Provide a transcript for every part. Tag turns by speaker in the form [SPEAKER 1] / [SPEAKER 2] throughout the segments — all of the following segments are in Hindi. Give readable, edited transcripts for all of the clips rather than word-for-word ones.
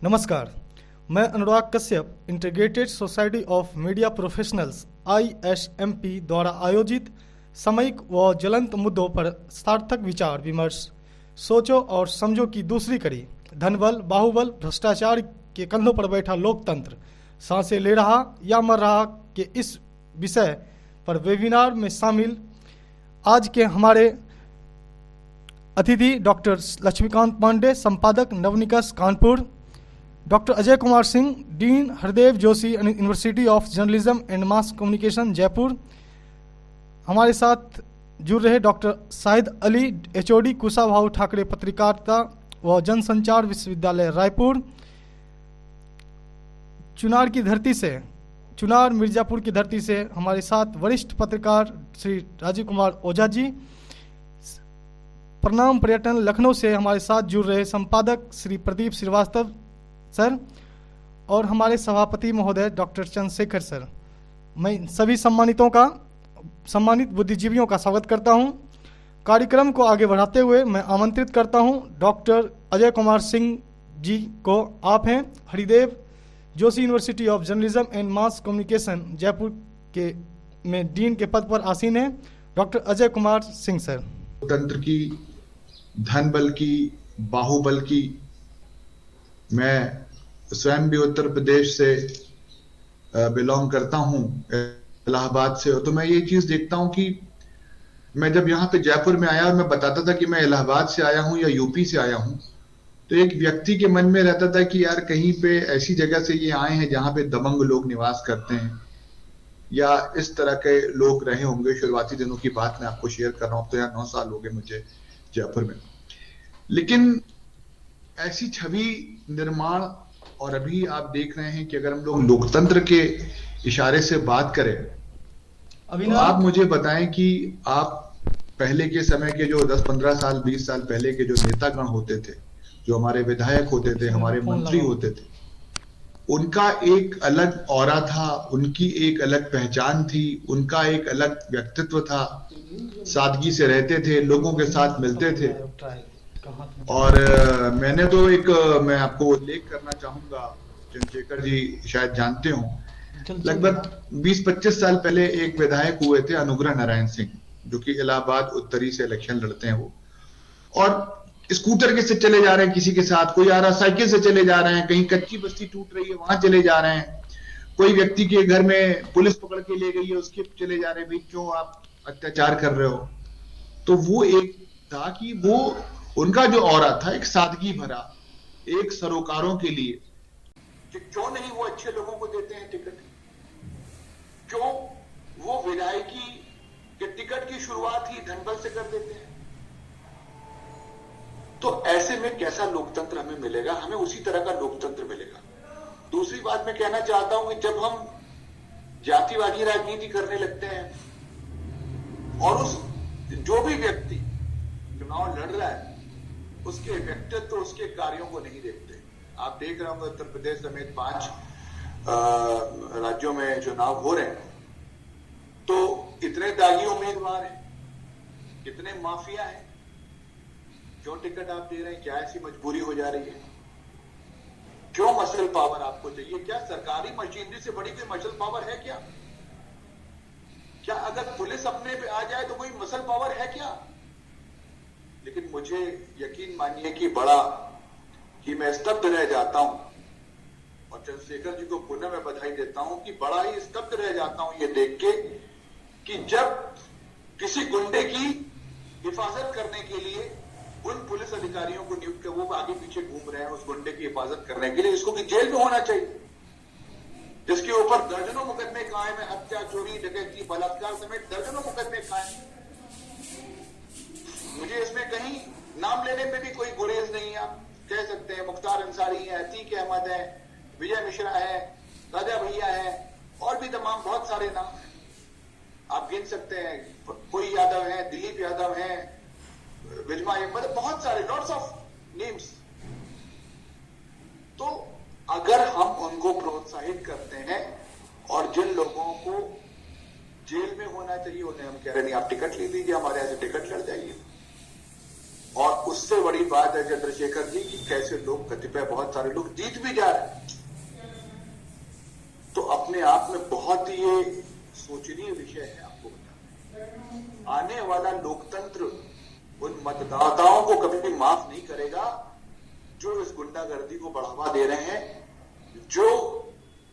[SPEAKER 1] नमस्कार, मैं Anurag Kashyap integrated society of media professionals ISMP द्वारा आयोजित सामयिक व ज्वलंत मुद्दों पर सार्थक विचार विमर्श सोचो और समझो की दूसरी कड़ी धनबल बाहुबल भ्रष्टाचार के कंधों पर बैठा लोकतंत्र सांसें ले रहा या मर रहा के इस विषय पर वेबिनार में शामिल आज के हमारे अतिथि डॉक्टर लक्ष्मीकांत पांडे, संपादक Navnikash Kanpur, doctor Ajay Kumar Singh, dean Hardev Joshi university of journalism and mass communication Jaipur. हमारे साथ जुड़ रहे डॉक्टर शाहिद अली, HOD कुशाभाऊ ठाकरे पत्रकारिता व जनसंचार विश्वविद्यालय रायपुर। चुनार मिर्जापुर की धरती से हमारे साथ वरिष्ठ पत्रकार श्री राजीव कुमार ओझा जी। प्रणाम पर्यटन लखनऊ से हमारे साथ जुड़ रहे संपादक श्री प्रदीप श्रीवास्तव सर और हमारे सभापति महोदय डॉक्टर चंद्रशेखर सर। मैं सभी सम्मानित बुद्धिजीवियों का स्वागत करता हूं। कार्यक्रम को आगे बढ़ाते हुए मैं आमंत्रित करता हूं डॉक्टर अजय कुमार सिंह जी को। आप हैं Haridev Joshi university of journalism and mass communication Jaipur के में डीन के पद पर आसीन हैं डॉक्टर अजय कुमार सिंह सर।
[SPEAKER 2] तंत्र की, धन बल की, बाहुबल की, मैं स्वयं भी उत्तर प्रदेश से बिलोंग करता हूं, इलाहाबाद से। तो मैं ये चीज देखता हूं कि मैं जब यहाँ पे जयपुर में आया और मैं बताता था कि मैं इलाहाबाद से आया हूं या यूपी से आया हूं, तो एक व्यक्ति के मन में रहता था कि यार कहीं पे ऐसी जगह से ये आए हैं जहां पे दबंग लोग निवास करते हैं या इस तरह के लोग रहे होंगे। शुरुआती दिनों की बात मैं आपको शेयर कर रहा हूं। तो यहाँ 9 साल हो गए मुझे जयपुर में, लेकिन ऐसी छवि निर्माण और अभी आप देख रहे हैं कि अगर हम लोग लोकतंत्र के इशारे से बात करें तो आप मुझे बताएं कि आप पहले के समय के जो 10-15 साल 20 साल पहले के जो नेतागण होते थे, जो हमारे विधायक होते थे, हमारे मंत्री होते थे, उनका एक अलग ऑरा था, उनकी एक अलग पहचान थी, उनका एक अलग व्यक्तित्व था, सादगी से रहते थे, लोगों के साथ मिलते थे। और मैं आपको उल्लेख करना चाहूंगा, चंद्रशेखर जी शायद जानते हो, लगभग 20-25 साल पहले एक विधायक हुए थे अनुग्रह नारायण सिंह, जो कि इलाहाबाद उत्तरी से इलेक्शन लड़ते हैं वो, और स्कूटर के से चले जा रहे हैं किसी के साथ, कोई आ रहा साइकिल से चले जा रहे हैं, कहीं कच्ची बस्ती टूट रही है वहां चले जा रहे हैं, कोई व्यक्ति के घर में पुलिस पकड़ के ले गई है उसके चले जा रहे हैं, भाई क्यों आप अत्याचार कर रहे हो। तो वो एक था कि वो उनका जो ऑरा था एक सादगी भरा, एक सरोकारों के लिए कि क्यों नहीं वो अच्छे लोगों को देते हैं टिकट, क्यों वो विधायकी के टिकट की शुरुआत ही धनबल से कर देते हैं। तो ऐसे में कैसा लोकतंत्र हमें मिलेगा? हमें उसी तरह का लोकतंत्र मिलेगा। दूसरी बात मैं कहना चाहता हूं कि जब हम जातिवादी राजनीति करने लगते हैं और उस जो भी व्यक्ति चुनाव लड़ रहा है उसके व्यक्तित्व तो उसके कार्यों को नहीं देखते। आप देख रहे होंगे उत्तर प्रदेश समेत 5 राज्यों में चुनाव हो रहे हैं, तो इतने दागी उम्मीदवार हैं, कितने माफिया हैं, क्यों टिकट आप दे रहे हैं? क्या ऐसी मजबूरी हो जा रही है? क्यों मसल पावर आपको चाहिए? क्या सरकारी मशीनरी से बड़ी कोई मसल पावर है क्या? क्या अगर पुलिस अपने पे आ जाए तो कोई मसल पावर है क्या? लेकिन मुझे यकीन मानिए कि मैं स्तब्ध रह जाता हूं, और चंद्रशेखर जी को पुनः मैं बधाई देता हूं कि बड़ा ही स्तब्ध रह जाता हूं ये देख के कि जब किसी गुंडे की हिफाजत करने के लिए उन पुलिस अधिकारियों को नियुक्त कर वो आगे पीछे घूम रहे हैं उस गुंडे की हिफाजत करने के लिए, इसको कि जेल में होना चाहिए, जिसके ऊपर दर्जनों मुकदमे कायम है, हत्या, चोरी, डकैती, बलात्कार समेत दर्जनों मुकदमे कायम है। मुझे इसमें कहीं नाम लेने में भी कोई गुरेज नहीं है। आप कह सकते हैं मुख्तार अंसारी है, अतीक अहमद है, विजय मिश्रा है, राजा भैया है, और भी तमाम बहुत सारे नाम हैं, आप गिन सकते हैं। कोई यादव है, दिलीप यादव है, विजमा, मतलब बहुत सारे लॉट्स ऑफ नेम्स। तो अगर हम उनको प्रोत्साहित करते हैं और जिन लोगों को जेल में होना चाहिए उन्हें हम कह रहे नहीं आप टिकट ले लीजिए, हमारे यहां से टिकट लड़ जाइए, और उससे बड़ी बात है चंद्रशेखर जी कि कैसे लोग, कतिपय बहुत सारे लोग जीत भी जा रहे हैं। तो अपने आप में बहुत ही ये सोचनीय विषय है। आपको बता, आने वाला लोकतंत्र उन मतदाताओं को कभी भी माफ नहीं करेगा जो इस गुंडागर्दी को बढ़ावा दे रहे हैं, जो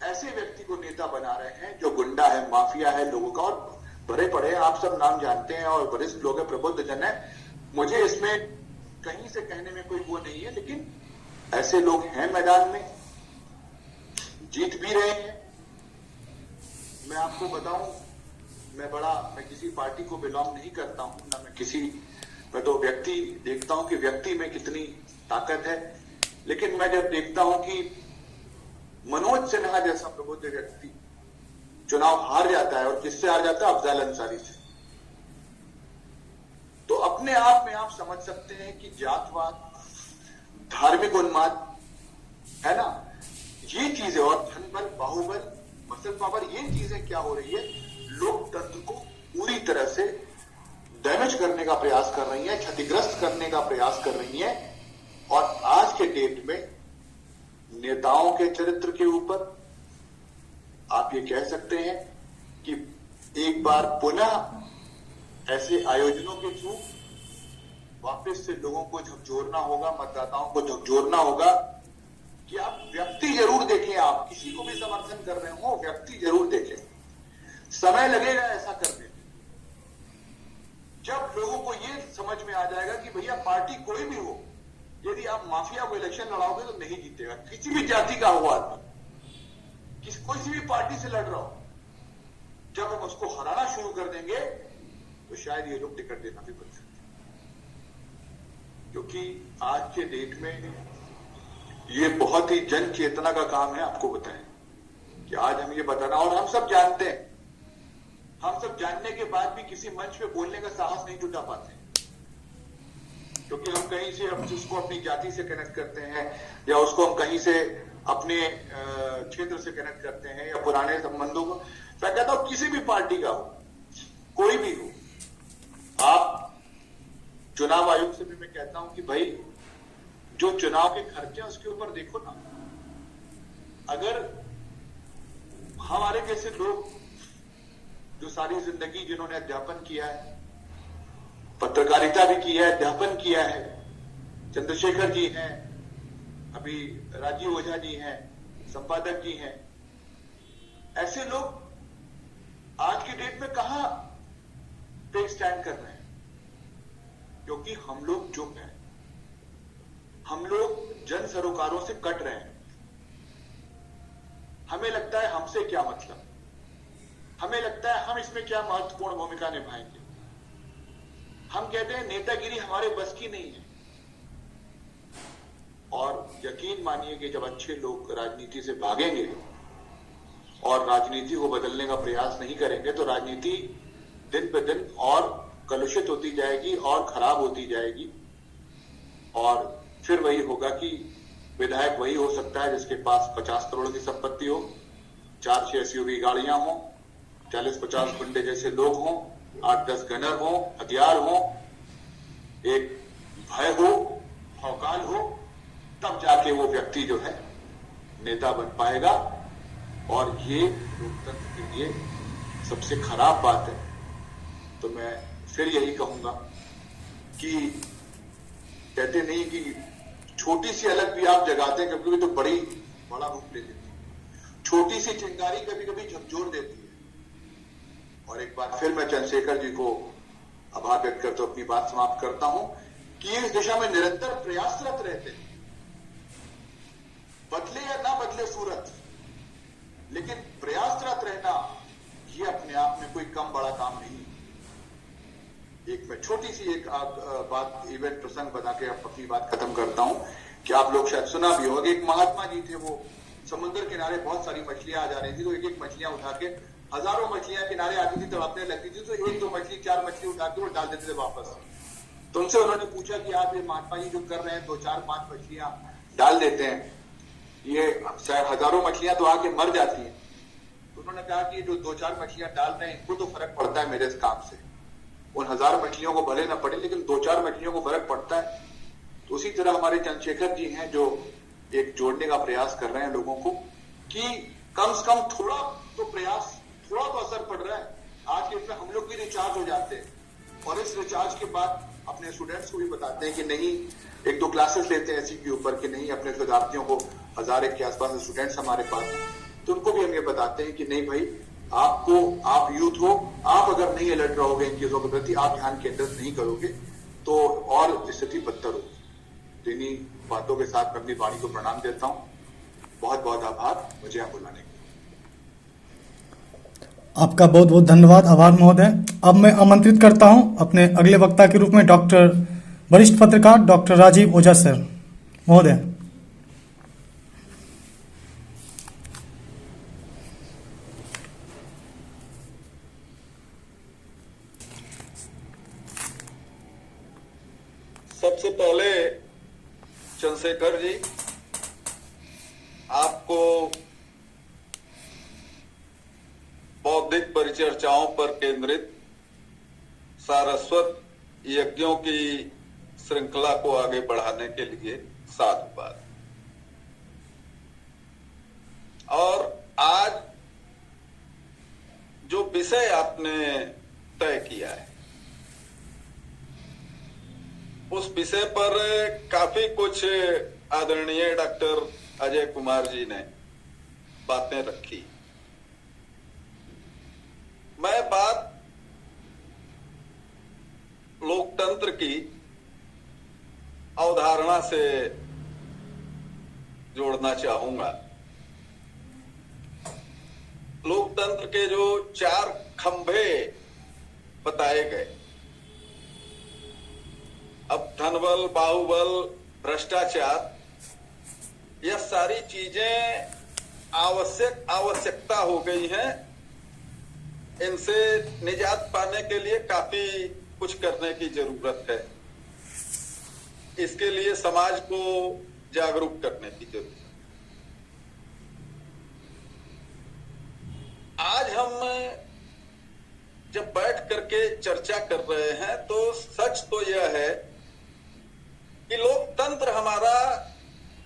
[SPEAKER 2] ऐसे व्यक्ति को नेता बना रहे हैं जो गुंडा है, माफिया है लोगों का। और भरे पड़े आप सब नाम जानते हैं और वरिष्ठ लोग हैं, प्रबुद्ध जन है, मुझे इसमें कहीं से कहने में कोई वो नहीं है, लेकिन ऐसे लोग हैं मैदान में, जीत भी रहे हैं। मैं आपको बताऊं, मैं किसी पार्टी को बिलोंग नहीं करता हूं, ना मैं तो व्यक्ति देखता हूं कि व्यक्ति में कितनी ताकत है। लेकिन मैं जब देखता हूं कि मनोज सिन्हा जैसा प्रबुद्ध व्यक्ति चुनाव हार जाता है, और किससे हार जाता है? अफजल अंसारी से, तो अपने आप में आप समझ सकते हैं कि जातवाद, धार्मिक उन्माद है ना, ये चीजें, और धनबल, बाहुबल, मसल पावर, ये चीजें क्या हो रही है, लोकतंत्र को पूरी तरह से डैमेज करने का प्रयास कर रही है, क्षतिग्रस्त करने का प्रयास कर रही है। और आज के डेट में नेताओं के चरित्र के ऊपर आप ये कह सकते हैं कि एक बार पुनः ऐसे आयोजनों के थ्रू वापस से लोगों को झकझोरना होगा, मतदाताओं को झकझोरना होगा कि आप व्यक्ति जरूर देखें, आप किसी को भी समर्थन कर रहे हो, व्यक्ति जरूर देखें। समय लगेगा ऐसा करने में, जब लोगों को ये समझ में आ जाएगा कि भैया पार्टी कोई भी हो, यदि आप माफिया को इलेक्शन लड़ाओगे तो नहीं जीतेगा, किसी भी जाति का हो आदमी, कोई भी पार्टी से लड़ रहा हो, जब हम उसको हराना शुरू कर देंगे तो शायद ये लोग टिकट देना भी बंद कर दें। क्योंकि आज के डेट में ये बहुत ही जन चेतना का काम है। आपको बताएं कि आज हम ये बताना, और हम सब जानते हैं, हम सब जानने के बाद भी किसी मंच पे बोलने का साहस नहीं जुटा पाते, क्योंकि हम कहीं से उसको अपनी जाति से कनेक्ट करते हैं, या उसको हम कहीं से अपने क्षेत्र से कनेक्ट करते हैं, या पुराने संबंधों को। मैं कहता हूं किसी भी पार्टी का हो, कोई भी हो, आप चुनाव आयोग से भी मैं कहता हूं कि भाई जो चुनाव के खर्चे उसके ऊपर देखो ना। अगर हमारे जैसे लोग जो सारी जिंदगी जिन्होंने अध्यापन किया है, पत्रकारिता भी की है, अध्यापन किया है, चंद्रशेखर जी हैं, अभी राजीव ओझा जी हैं, संपादक जी हैं, ऐसे लोग आज की डेट में कहां पे स्टैंड कर रहे हैं? क्योंकि हम लोग चुप हैं, हम लोग जन सरोकारों से कट रहे हैं। हमें लगता है हमसे क्या मतलब, हमें लगता है हम इसमें क्या महत्वपूर्ण भूमिका निभाएंगे। हम कहते हैं नेतागिरी हमारे बस की नहीं है। और यकीन मानिए कि जब अच्छे लोग राजनीति से भागेंगे और राजनीति को बदलने का प्रयास नहीं करेंगे तो राजनीति दिन पे दिन और कलुषित होती जाएगी और खराब होती जाएगी। और फिर वही होगा कि विधायक वही हो सकता है जिसके पास 50 करोड़ की संपत्ति हो, 4-6 एसयूवी गाड़ियां हो, 40-50 गुंडे जैसे लोग हों, 8-10 गनर हो, हथियार हो, एक भय हो, भौकाल हो, तब जाके वो व्यक्ति जो है नेता बन पाएगा। और ये लोकतंत्र के लिए सबसे खराब बात है। तो मैं फिर यही कहूंगा कि कहते नहीं कि छोटी सी अलग भी आप जगाते हैं, कभी कभी तो बड़ा रूप ले लेती है। छोटी सी चिंगारी कभी कभी झकझोर देती है। और एक बार फिर मैं चंद्रशेखर जी को आभार व्यक्त करते अपनी बात समाप्त करता हूं कि इस दिशा में निरंतर प्रयासरत रहते हैं। बदले या ना बदले सूरत, लेकिन प्रयासरत रहना ये अपने आप में कोई कम बड़ा काम नहीं। एक मैं छोटी सी एक बात इवेंट प्रसंग बता के अपनी बात खत्म करता हूं कि आप लोग शायद सुना भी होगा। एक महात्मा जी थे, वो समुद्र किनारे बहुत सारी मछलियां आ जा रही थी, तो एक एक मछलियां उठा के, हजारों मछलियां किनारे आती थी, तड़पने लगती थी, तो एक दो मछली 4 मछली उठा के वो डाल देते थे वापस। तो उनसे उन्होंने पूछा कि आप ये महात्मा जी जो कर रहे हैं, 2, 4, 5 मछलियां डाल देते हैं, ये हजारों मछलियां तो आके मर जाती हैं। तो उन्होंने कहा कि जो 2-4 मछलियां डाल रहे हैं इनको तो फर्क पड़ता है मेरे इस काम से,
[SPEAKER 3] उन 1000 मछलियों को भले ना पड़े, लेकिन 2-4 मछलियों को फर्क पड़ता है। तो उसी तरह हमारे चंद्रशेखर जी हैं जो एक जोड़ने का प्रयास कर रहे हैं लोगों को, कि कम से कम थोड़ा तो प्रयास, थोड़ा तो असर पड़ रहा है। आज के इसमें हम लोग भी रिचार्ज हो जाते हैं, और इस रिचार्ज के बाद अपने स्टूडेंट्स को भी बताते हैं कि नहीं, 1-2 क्लासेस लेते हैं इसी के ऊपर कि नहीं, अपने शोधार्थियों को 1000 के आसपास स्टूडेंट्स हमारे पास हैं, तो उनको भी हम ये बताते हैं कि नहीं भाई, आप यूथ हो, आप अगर नहीं अलर्ट रहोगे इन चीजों के प्रति, आप ध्यान केंद्रित नहीं करोगे तो और स्थिति बदतर होगी। तो इन्हीं बातों के साथ मैं अपनी वाणी को प्रणाम देता हूं। बहुत बहुत आभार मुझे यहाँ बुलाने के लिए।
[SPEAKER 1] आपका बहुत बहुत धन्यवाद, आभार महोदय। अब मैं आमंत्रित करता हूं अपने अगले वक्ता के रूप में डॉक्टर वरिष्ठ पत्रकार डॉक्टर राजीव ओझा सर महोदय।
[SPEAKER 4] सबसे पहले चंद्रशेखर जी, आपको बौद्धिक परिचर्चाओं पर केंद्रित सारस्वत यज्ञों की श्रृंखला को आगे बढ़ाने के लिए साधुवाद। और आज जो विषय आपने तय किया है, उस विषय पर काफी कुछ आदरणीय डॉक्टर अजय कुमार जी ने बातें रखी। मैं बात लोकतंत्र की अवधारणा से जोड़ना चाहूंगा। लोकतंत्र के जो 4 खंभे बताए गए, अब धनबल, बाहुबल, भ्रष्टाचार, यह सारी चीजें आवश्यकता हो गई हैं। इनसे निजात पाने के लिए काफी कुछ करने की जरूरत है। इसके लिए समाज को जागरूक करने की जरूरत है। आज हम जब बैठ करके चर्चा कर रहे हैं तो सच तो यह है कि लोकतंत्र हमारा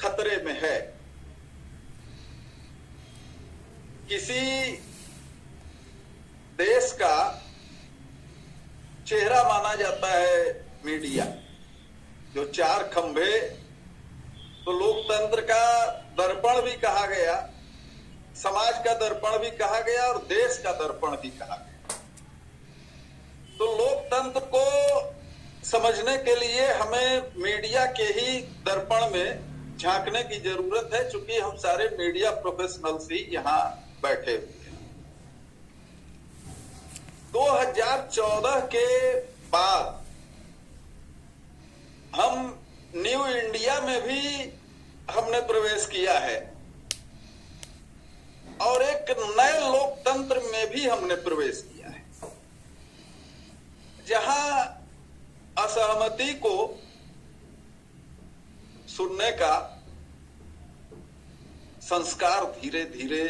[SPEAKER 4] खतरे में है। किसी देश का चेहरा माना जाता है मीडिया, जो 4 खंभे, तो लोकतंत्र का दर्पण भी कहा गया, समाज का दर्पण भी कहा गया और देश का दर्पण भी कहा गया। तो लोकतंत्र को समझने के लिए हमें मीडिया के ही दर्पण में झांकने की जरूरत है, क्योंकि हम सारे मीडिया प्रोफेशनल्स ही यहाँ बैठे हुए हैं। 2014 के बाद हम न्यू इंडिया में भी हमने प्रवेश किया है और एक नए लोकतंत्र में भी हमने प्रवेश किया है, जहां असहमति को सुनने का संस्कार धीरे धीरे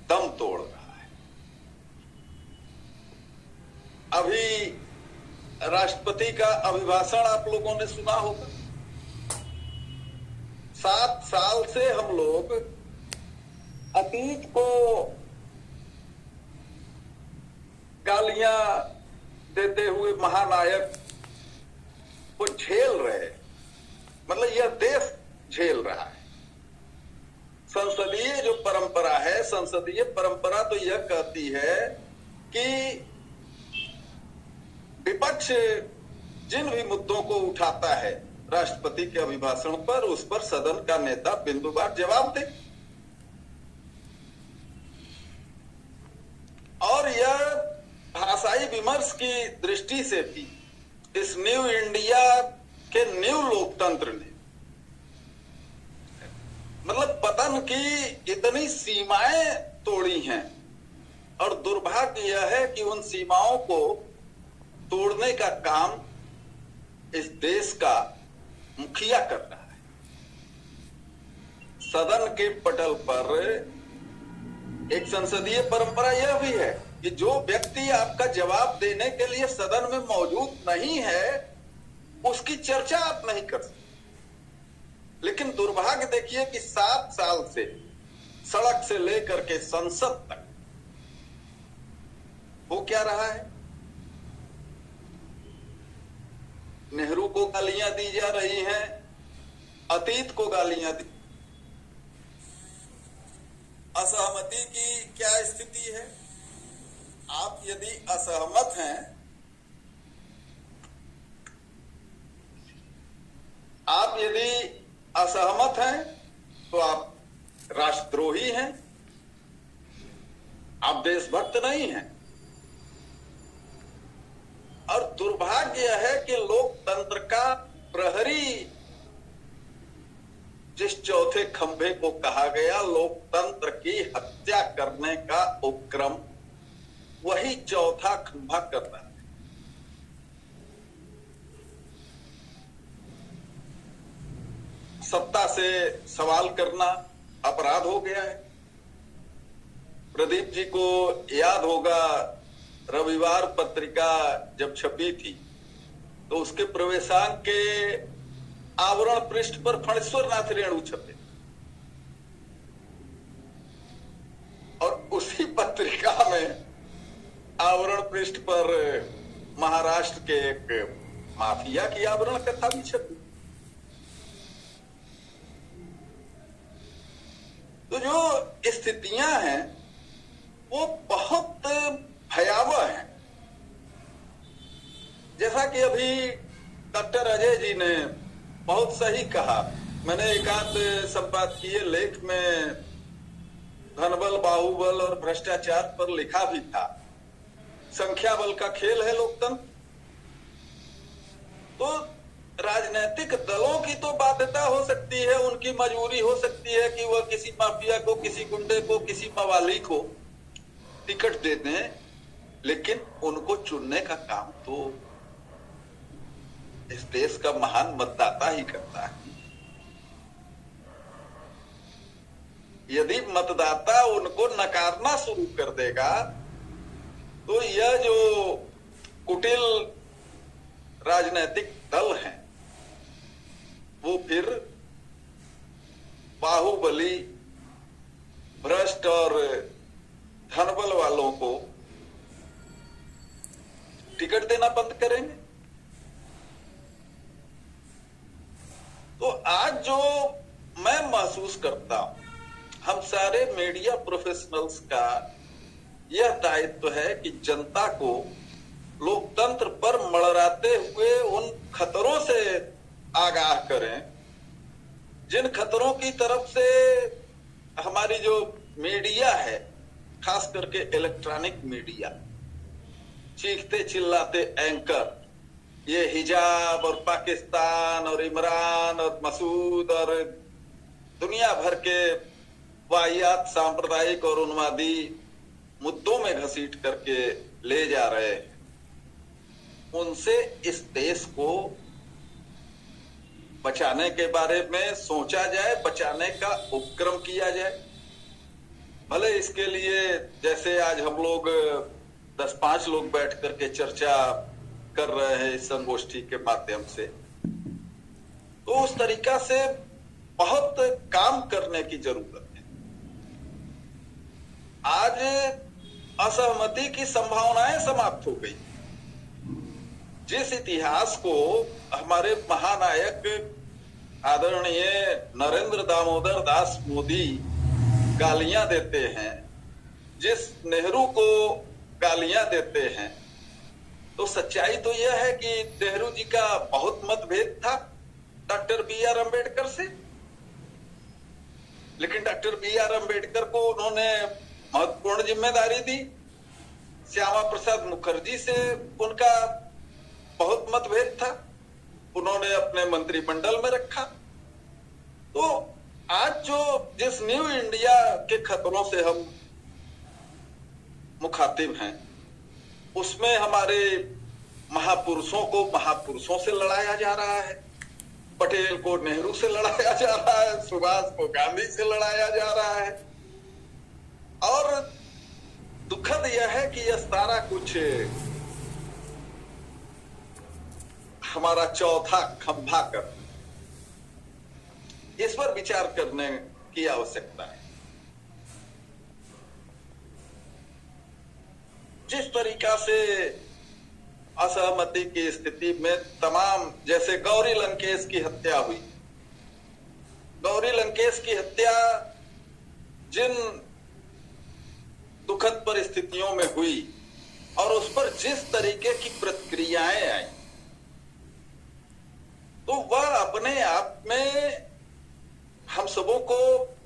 [SPEAKER 4] दम तोड़ रहा है। अभी राष्ट्रपति का अभिभाषण आप लोगों ने सुना होगा। 7 साल से हम लोग अतीत को गालियां देते हुए महानायक को झेल रहे, मतलब यह देश झेल रहा है। संसदीय जो परंपरा है, संसदीय परंपरा तो यह कहती है कि विपक्ष जिन भी मुद्दों को उठाता है राष्ट्रपति के अभिभाषण पर, उस पर सदन का नेता बिंदुवार जवाब दे। और यह भाषाई विमर्श की दृष्टि से भी इस न्यू इंडिया के न्यू लोकतंत्र ने मतलब पतन की इतनी सीमाएं तोड़ी हैं, और दुर्भाग्य यह है कि उन सीमाओं को तोड़ने का काम इस देश का मुखिया कर रहा है। सदन के पटल पर एक संसदीय परंपरा यह भी है कि जो व्यक्ति आपका जवाब देने के लिए सदन में मौजूद नहीं है उसकी चर्चा आप नहीं कर सकते। लेकिन दुर्भाग्य देखिए कि 7 साल से सड़क से लेकर के संसद तक वो क्या रहा है? नेहरू को गालियां दी जा रही हैं, अतीत को गालियां दी। असहमति की क्या स्थिति है? आप यदि असहमत हैं, आप यदि असहमत हैं तो आप राष्ट्रद्रोही हैं, आप देशभक्त नहीं हैं। और दुर्भाग्य है कि लोकतंत्र का प्रहरी जिस चौथे खंभे को कहा गया लोकतंत्र की हत्या करने का उपक्रम, वही चौथा खंभा कर रहा है। सत्ता से सवाल करना अपराध हो गया है। प्रदीप जी को याद होगा, रविवार पत्रिका जब छपी थी तो उसके प्रवेशांक के आवरण पृष्ठ पर फणेश्वर नाथ रेणु छपे और उसी पत्रिका में आवरण पृष्ठ पर महाराष्ट्र के एक माफिया की आवरण कथा भी छपी। तो जो स्थितियां हैं वो बहुत भयावह है। जैसा कि अभी डॉक्टर अजय जी ने बहुत सही कहा, मैंने एकांत संपादकीय लेख में धनबल, बाहुबल और भ्रष्टाचार पर लिखा भी था। संख्या बल का खेल है लोकतंत्र। तो राजनीतिक दलों की तो बाध्यता हो सकती है, उनकी मजबूरी हो सकती है कि वह किसी माफिया को, किसी गुंडे को, किसी मवाली को टिकट दे दें, लेकिन उनको चुनने का काम तो इस देश का महान मतदाता ही करता है। यदि मतदाता उनको नकारना शुरू कर देगा तो यह जो कुटिल राजनीतिक दल हैं वो फिर बाहुबली, भ्रष्ट और धनबल वालों को टिकट देना बंद करेंगे। तो आज जो मैं महसूस करता हूं, हम सारे मीडिया प्रोफेशनल्स का यह दायित्व है कि जनता को लोकतंत्र पर मंडराते हुए उन खतरों से आगाह करें जिन खतरों की तरफ से हमारी जो मीडिया है, खास करके इलेक्ट्रॉनिक मीडिया, चीखते चिल्लाते एंकर, ये हिजाब और पाकिस्तान और इमरान और मसूद और दुनिया भर के वाहियात सांप्रदायिक और उन्मादी मुद्दों में घसीट करके ले जा रहे हैं, उनसे इस देश को बचाने के बारे में सोचा जाए, बचाने का उपक्रम किया जाए। भले इसके लिए जैसे आज हम लोग 10-5 लोग बैठ करके चर्चा कर रहे हैं इस संगोष्ठी के माध्यम से, तो उस तरीका से बहुत काम करने की जरूरत है। आज असहमति की संभावनाएं समाप्त हो गई। जिस इतिहास को हमारे महानायक आदरणीय नरेंद्र दामोदर दास मोदी गालियां देते हैं, जिस नेहरू को गालियां देते हैं, तो सच्चाई तो यह है कि नेहरू जी का बहुत मतभेद था डॉक्टर बी.आर. अम्बेडकर से, लेकिन डॉक्टर बी.आर. अम्बेडकर को उन्होंने महत्वपूर्ण जिम्मेदारी दी। श्यामा प्रसाद मुखर्जी से उनका बहुत मतभेद था, उन्होंने अपने मंत्रिमंडल में रखा। तो आज जो जिस न्यू इंडिया के खतरों से हम मुखातिब हैं, उसमें हमारे महापुरुषों को महापुरुषों से लड़ाया जा रहा है। पटेल को नेहरू से लड़ाया जा रहा है, सुभाष को गांधी से लड़ाया जा रहा है, और दुखद यह है कि यह सारा कुछ हमारा चौथा खंभा कर, इस पर विचार करने की आवश्यकता है। जिस तरीका से असहमति की स्थिति में तमाम, जैसे गौरी लंकेश की हत्या हुई, गौरी लंकेश की हत्या जिन दुखद परिस्थितियों में हुई और उस पर जिस तरीके की प्रतिक्रियाएं आई, तो वह अपने आप में हम सबों को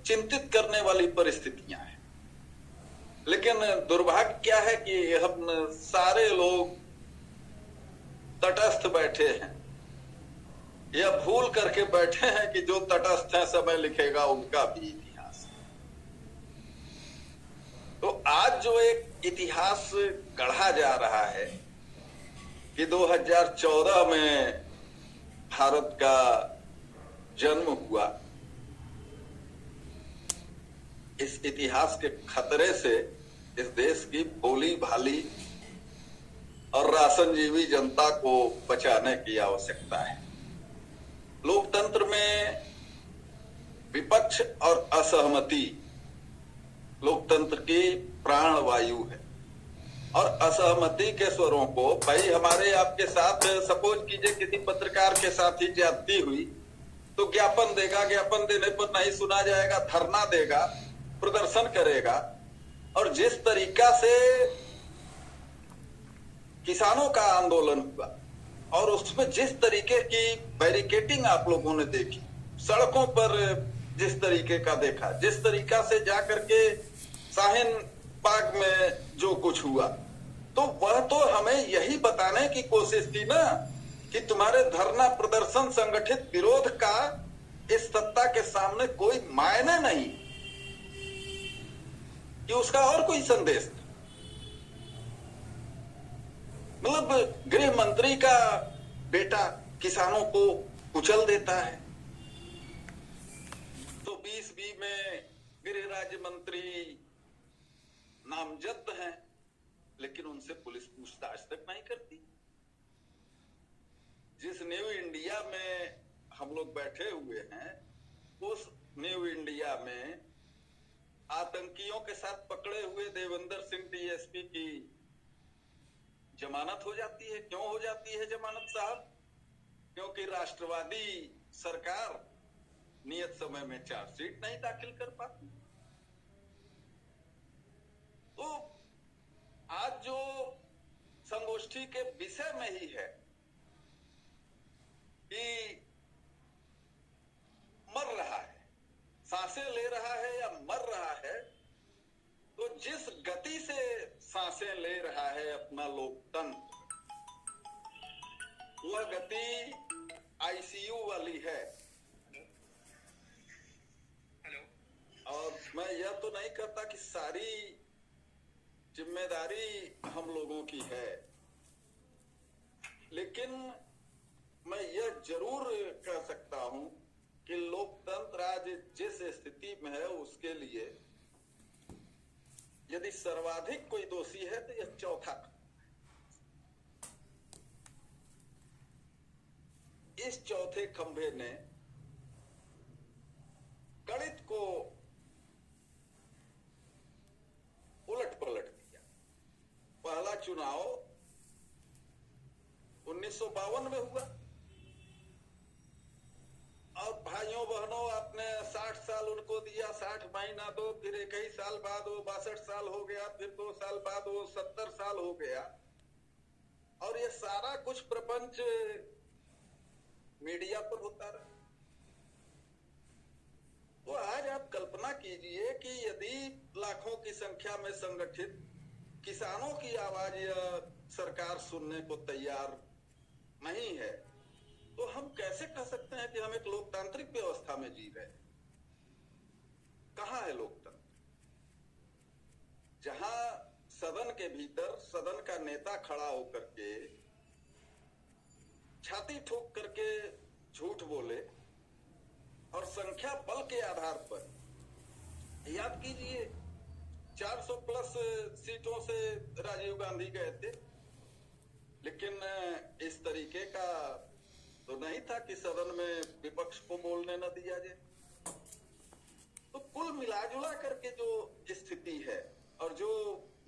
[SPEAKER 4] चिंतित करने वाली परिस्थितियां हैं। लेकिन दुर्भाग्य क्या है कि हम सारे लोग तटस्थ बैठे हैं, यह भूल करके बैठे हैं कि जो तटस्थ है समय लिखेगा उनका भी इतिहास। तो आज जो एक इतिहास गढ़ा जा रहा है कि 2014 में भारत का जन्म हुआ, इस इतिहास के खतरे से इस देश की भोली भाली और राशनजीवी जनता को बचाने की आवश्यकता है। लोकतंत्र में विपक्ष और असहमति लोकतंत्र की प्राण वायु है, और असहमति के स्वरों को, भाई हमारे आपके साथ सपोज कीजिए किसी पत्रकार के साथ ही ज्यादती हुई तो ज्ञापन देगा, ज्ञापन देने पर नहीं सुना जाएगा, धरना देगा, प्रदर्शन करेगा। और जिस तरीका से किसानों का आंदोलन हुआ और उसमें जिस तरीके की बैरिकेटिंग आप लोगों ने देखी, सड़कों पर जिस तरीके का देखा, जिस तरीका से जाकर के शाहीन बाग में जो कुछ हुआ, तो वह तो हमें यही बताने की कोशिश थी ना कि तुम्हारे धरना प्रदर्शन संगठित विरोध का इस सत्ता के सामने कोई मायने नहीं, कि उसका और कोई संदेश था। मतलब गृह मंत्री का बेटा किसानों को कुचल देता है, तो 2020 में गृह राज्य मंत्री नामजद हैं, लेकिन उनसे पुलिस पूछताछ तक नहीं करती। जिस न्यू इंडिया में हम लोग बैठे हुए हैं, उस न्यू इंडिया में आतंकियों के साथ पकड़े हुए देवेंद्र सिंह डीएसपी की जमानत हो जाती है। क्यों हो जाती है जमानत साहब? क्योंकि राष्ट्रवादी सरकार नियत समय में चार्जशीट नहीं दाखिल कर पाती। तो आज जो संगोष्ठी के विषय में ही है कि मर रहा है, सांसें ले रहा है या मर रहा है, तो जिस गति से सांसें ले रहा है अपना लोकतंत्र, वह गति आईसीयू वाली है। और मैं यह तो नहीं कहता कि सारी जिम्मेदारी हम लोगों की है, लेकिन मैं यह जरूर कह सकता हूं कि लोकतंत्र आज जिस स्थिति में है उसके लिए यदि सर्वाधिक कोई दोषी है तो यह चौथा। इस चौथे खंभे ने गणित को उलट पलट दिया। पहला चुनाव 1952 में हुआ और भाइयों बहनों आपने 60 साल उनको दिया, 60 महीना दो, फिर 21 साल बाद वो 62 साल हो गया, फिर 2 साल बाद वो 70 साल हो गया, और ये सारा कुछ प्रपंच मीडिया पर होता रहा। तो आज आप कल्पना कीजिए कि यदि लाखों की संख्या में संगठित किसानों की आवाज सरकार सुनने को तैयार नहीं है, तो हम कैसे कह सकते हैं कि हम एक लोकतांत्रिक व्यवस्था में जी रहे हैं? कहां है लोकतंत्र? जहां सदन के भीतर सदन का नेता खड़ा होकर के छाती ठोक करके झूठ बोले और संख्या बल के आधार पर, याद कीजिए 400 प्लस सीटों से राजीव गांधी गए थे, लेकिन इस तरीके का तो नहीं था कि सदन में विपक्ष को बोलने न दिया जाए। तो कुल मिलाजुला करके जो स्थिति है और जो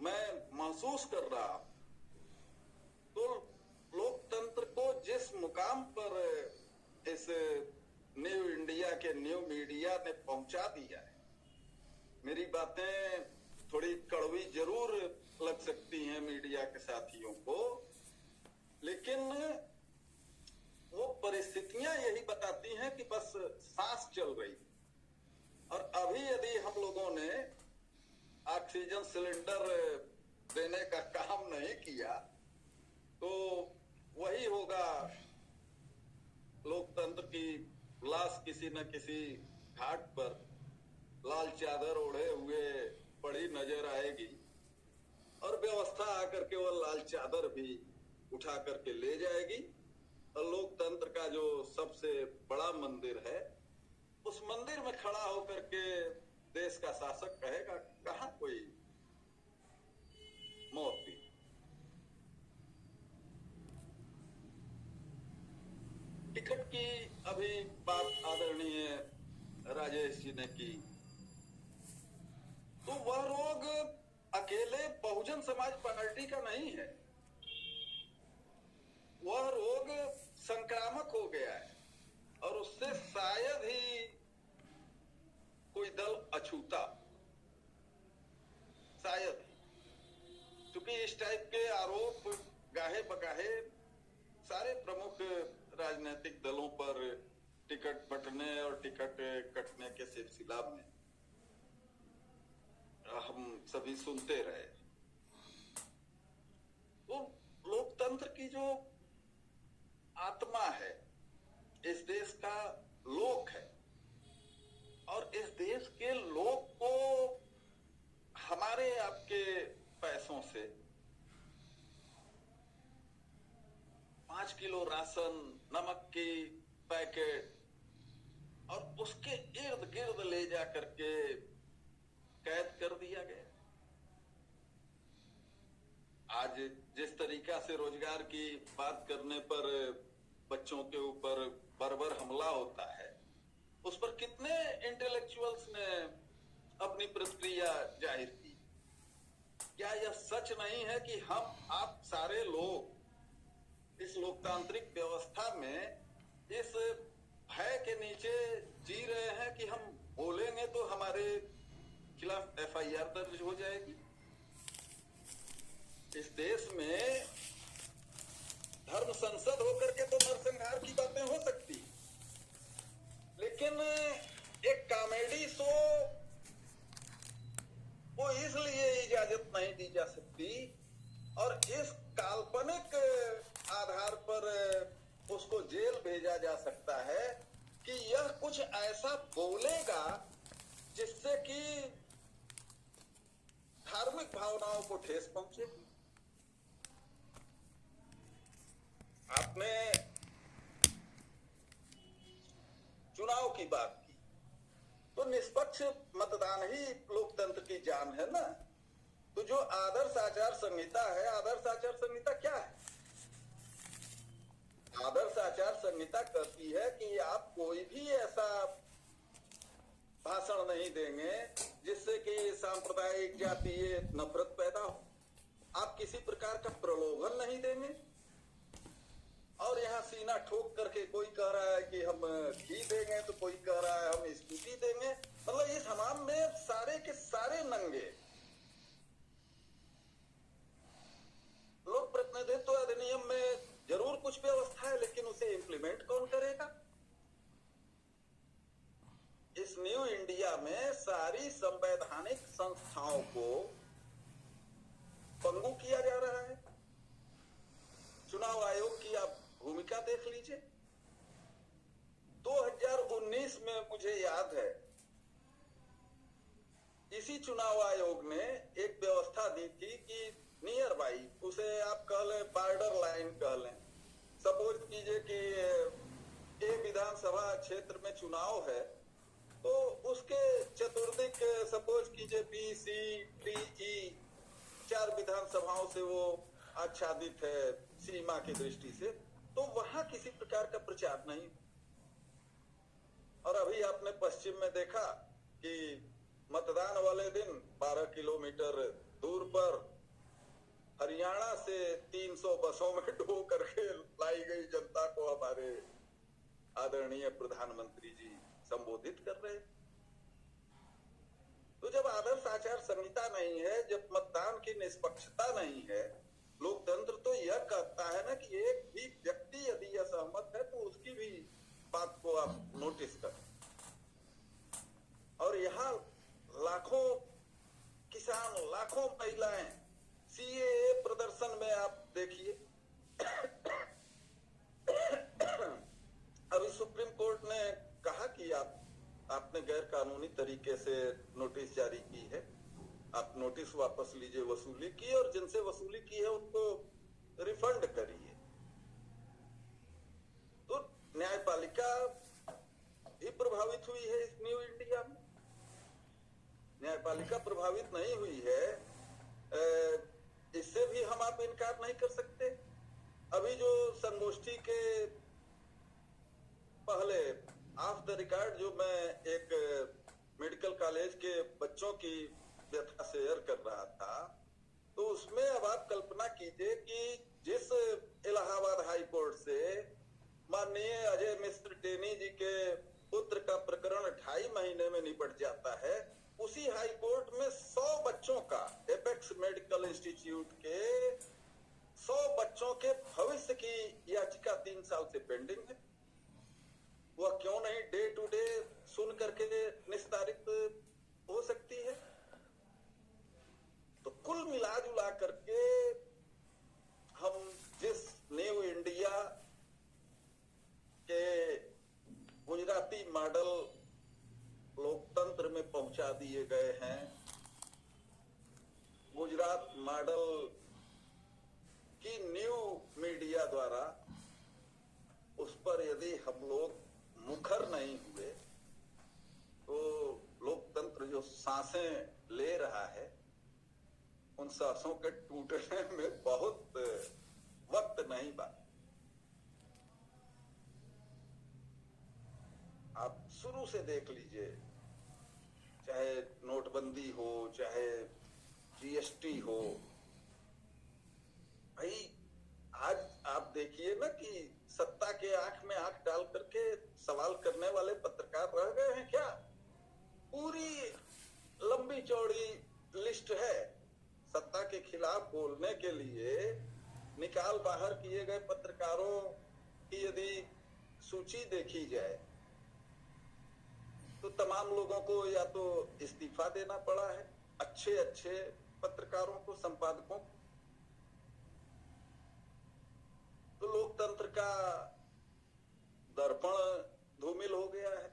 [SPEAKER 4] मैं महसूस कर रहा, तो लोकतंत्र को जिस मुकाम पर इस न्यू इंडिया के न्यू मीडिया ने पहुंचा दिया है, मेरी बातें थोड़ी कड़वी जरूर लग सकती हैं मीडिया के साथियों को, लेकिन वो परिस्थितियां यही बताती हैं कि बस सांस चल रही। और अभी यदि हम लोगों ने ऑक्सीजन सिलेंडर देने का काम नहीं किया तो वही होगा, लोकतंत्र की लाश किसी न किसी घाट पर लाल चादर ओढ़े हुए पड़ी नजर आएगी और व्यवस्था आकर के वह लाल चादर भी उठा करके ले जाएगी और लोकतंत्र का जो सबसे बड़ा मंदिर है, उस मंदिर में खड़ा होकर के देश का शासक कहेगा कहां कोई मौत थी। टिकट की अभी बात आदरणीय राजेश जी ने की, तो वह रोग अकेले बहुजन समाज पार्टी का नहीं है, वह रोग संक्रामक हो गया है और उससे शायद ही कोई दल अछूता, शायद ही, क्योंकि इस टाइप के आरोप गाहे बगाहे सारे प्रमुख राजनीतिक दलों पर टिकट बंटने और टिकट कटने के सिलसिला में हम सभी सुनते रहे। तो लोकतंत्र की जो आत्मा है, इस देश का लोक है और इस देश के लोक को हमारे आपके पैसों से 5 किलो राशन, नमक की पैकेट और उसके इर्द गिर्द ले जा करके कैद कर दिया गया। आज जिस तरीका से रोजगार की बात करने पर बच्चों के ऊपर बर्बर हमला होता है, उस पर कितने इंटेलेक्चुअल्स ने अपनी प्रतिक्रिया जाहिर की। क्या यह सच नहीं है कि हम आप सारे लोग इस लोकतांत्रिक व्यवस्था में इस भय के नीचे जी रहे हैं कि हम बोलेंगे तो हमारे खिलाफ एफआईआर दर्ज हो जाएगी। इस देश में धर्म संसद होकर के तो नरसंहार की बातें हो सकती, लेकिन एक कॉमेडी शो को इसलिए इजाजत नहीं दी जा सकती और इस काल्पनिक आधार पर उसको जेल भेजा जा सकता है कि यह कुछ ऐसा बोलेगा जिससे कि धार्मिक भावनाओं को ठेस पहुंचेगी। आपने चुनाव की बात की, तो निष्पक्ष मतदान ही लोकतंत्र की जान है ना। तो जो आदर्श आचार संहिता है, आदर्श आचार संहिता क्या है? आदर्श आचार संहिता कहती है कि आप कोई भी ऐसा भाषण नहीं देंगे जिससे कि सांप्रदायिक जातीय नफरत पैदा हो। आप किसी प्रकार का प्रलोभन नहीं देंगे। और यहाँ सीना ठोक करके कोई कह रहा है कि हम घी देंगे, तो कोई कह रहा है हम स्कूटी देंगे। मतलब इस हमाम में सारे के सारे नंगे। लोक प्रतिनिधित्व अधिनियम में जरूर कुछ व्यवस्था है, लेकिन उसे इम्प्लीमेंट कौन करेगा? इस न्यू इंडिया में सारी संवैधानिक संस्थाओं को पंगु किया जा रहा है। चुनाव आयोग की आप भूमिका देख लीजिए। 2019 में मुझे याद है, इसी चुनाव आयोग ने एक व्यवस्था दी थी कि नियर बाई, उसे आप कह लें बॉर्डर लाइन कह लें। सपोज कीजिए कि ए विधानसभा क्षेत्र में चुनाव है, तो उसके चतुर्दिक सपोज कीजिए बी, सी, डी, 4 विधानसभाओं से वो आच्छादित है सीमा की दृष्टि से, तो वहां किसी प्रकार का प्रचार नहीं। और अभी आपने पश्चिम में देखा कि मतदान वाले दिन 12 किलोमीटर दूर पर हरियाणा से 300 बसों में ढो करके लाई गई जनता को हमारे आदरणीय प्रधानमंत्री जी संबोधित कर रहे। तो जब आदर्श आचार संहिता नहीं है, जब मतदान की निष्पक्षता नहीं है, लोकतंत्र तो यह कहता है ना कि एक भी व्यक्ति यदि असहमत है तो उसकी भी बात को आप नोटिस करें। और यहाँ लाखों किसान, लाखों महिलाएं सीएए प्रदर्शन में आप देखिए। अभी सुप्रीम कोर्ट ने कहा कि आपने गैर कानूनी तरीके से नोटिस जारी की है, आप नोटिस वापस लीजिए, वसूली की, और जिनसे वसूली की है उनको रिफंड करिए। तो न्यायपालिका भी प्रभावित हुई है इस न्यू इंडिया में। न्यायपालिका प्रभावित नहीं हुई है, इससे भी हम आप इनकार नहीं कर सकते। अभी जो संगोष्ठी के पहले ऑफ द रिकॉर्ड जो मैं एक मेडिकल कॉलेज के बच्चों की व्यथा शेयर कर रहा था, तो उसमें अब आप कल्पना कीजिए कि जिस इलाहाबाद हाई कोर्ट से माननीय अजय मिश्र टेनी जी के पुत्र का प्रकरण 2.5 महीने में निपट जाता है, उसी हाई कोर्ट में 100 बच्चों का, एपेक्स मेडिकल इंस्टीट्यूट के 100 बच्चों के भविष्य की याचिका 3 साल से पेंडिंग है। वह क्यों नहीं डे टू डे सुन करके निस्तारित हो सकती है? तो कुल मिला जुला करके हम जिस न्यू इंडिया के गुजराती मॉडल लोकतंत्र में पहुंचा दिए गए हैं, गुजरात मॉडल की न्यू मीडिया द्वारा, उस पर यदि हम लोग मुखर नहीं हुए तो लोकतंत्र जो सांसें ले रहा है, उन सांसों के टूटने में बहुत वक्त नहीं बा। आप शुरू से देख लीजिए, चाहे नोटबंदी हो, चाहे जीएसटी हो, भाई आज आप देखिए ना कि सत्ता के आंख में आंख डाल करके सवाल करने वाले पत्रकार रह गए हैं क्या? पूरी लंबी चौड़ी लिस्ट है सत्ता के खिलाफ बोलने के लिए। निकाल बाहर किए गए पत्रकारों की यदि सूची देखी जाए तो तमाम लोगों को या तो इस्तीफा देना पड़ा है, अच्छे अच्छे पत्रकारों को, संपादकों को। तो लोकतंत्र का दर्पण धूमिल हो गया है।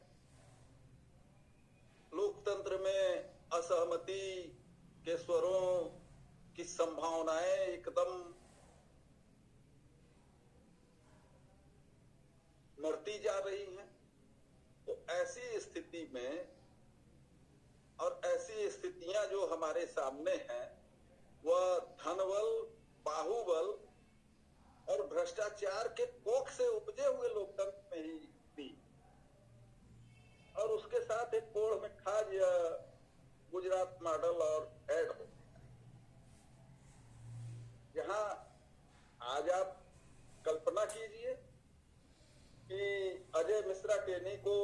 [SPEAKER 4] लोकतंत्र में असहमति के स्वरों की संभावनाएं एकदम मरती जा रही हैं। तो ऐसी स्थिति में, और ऐसी स्थितियां जो हमारे सामने हैं, वह धनबल, बाहुबल और भ्रष्टाचार के कोख से उपजे हुए लोकतंत्र में ही थी। और उसके साथ एक कोढ़ में खाज या गुजरात मॉडल और ऐड हो, जहां आज आप कल्पना कीजिए कि अजय मिश्रा टेनी को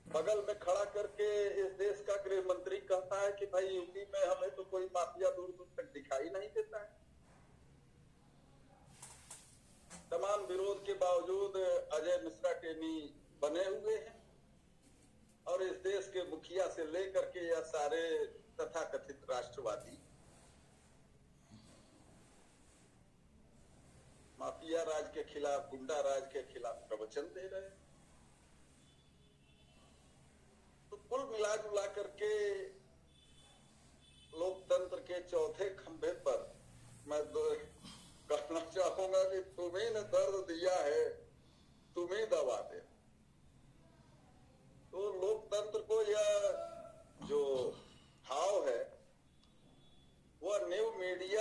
[SPEAKER 4] बगल में खड़ा करके इस देश का गृह मंत्री कहता है कि भाई यूपी में हमें तो कोई माफिया दूर दूर तक दिखाई नहीं देता है। तमाम विरोध के बावजूद अजय मिश्रा टेनी बने हुए हैं, और इस देश के मुखिया से लेकर के यह सारे तथाकथित राष्ट्रवादी माफिया राज के खिलाफ, गुंडा राज के खिलाफ प्रवचन दे रहे हैं। तो कुल मिला जुला करके लोकतंत्र के चौथे खंभे पर मैं कहना चाहूंगा कि तुम्ही ने दर्द दिया है, तुम्ही दबा दे। तो लोकतंत्र को यह जो भाव है वह न्यू मीडिया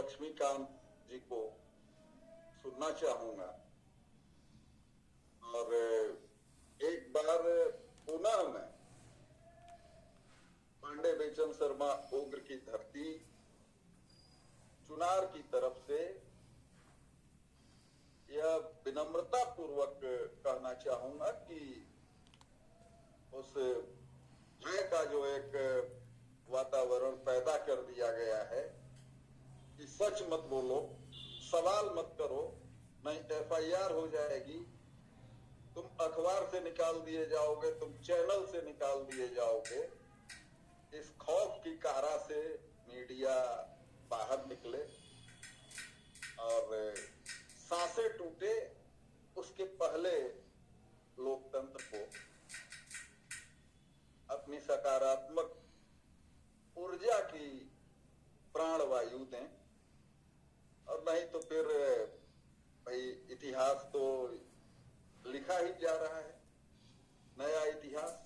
[SPEAKER 4] लक्ष्मीकांत जी को सुनना चाहूंगा और एक बार पुनः मैं पांडे बेचन शर्मा उग्र की धरती चुनार की तरफ से यह विनम्रता पूर्वक कहना चाहूंगा कि उस भय का जो एक वातावरण पैदा कर दिया गया है कि सच मत बोलो, सवाल मत करो, नहीं एफआईआर हो जाएगी, तुम अखबार से निकाल दिए जाओगे, तुम चैनल से निकाल दिए जाओगे। इस खौफ की कारा से मीडिया बाहर निकले और सांसें टूटे, उसके पहले लोकतंत्र को अपनी सकारात्मक ऊर्जा की प्राणवायु दें और नहीं तो फिर भाई इतिहास तो लिखा ही जा रहा है, नया इतिहास।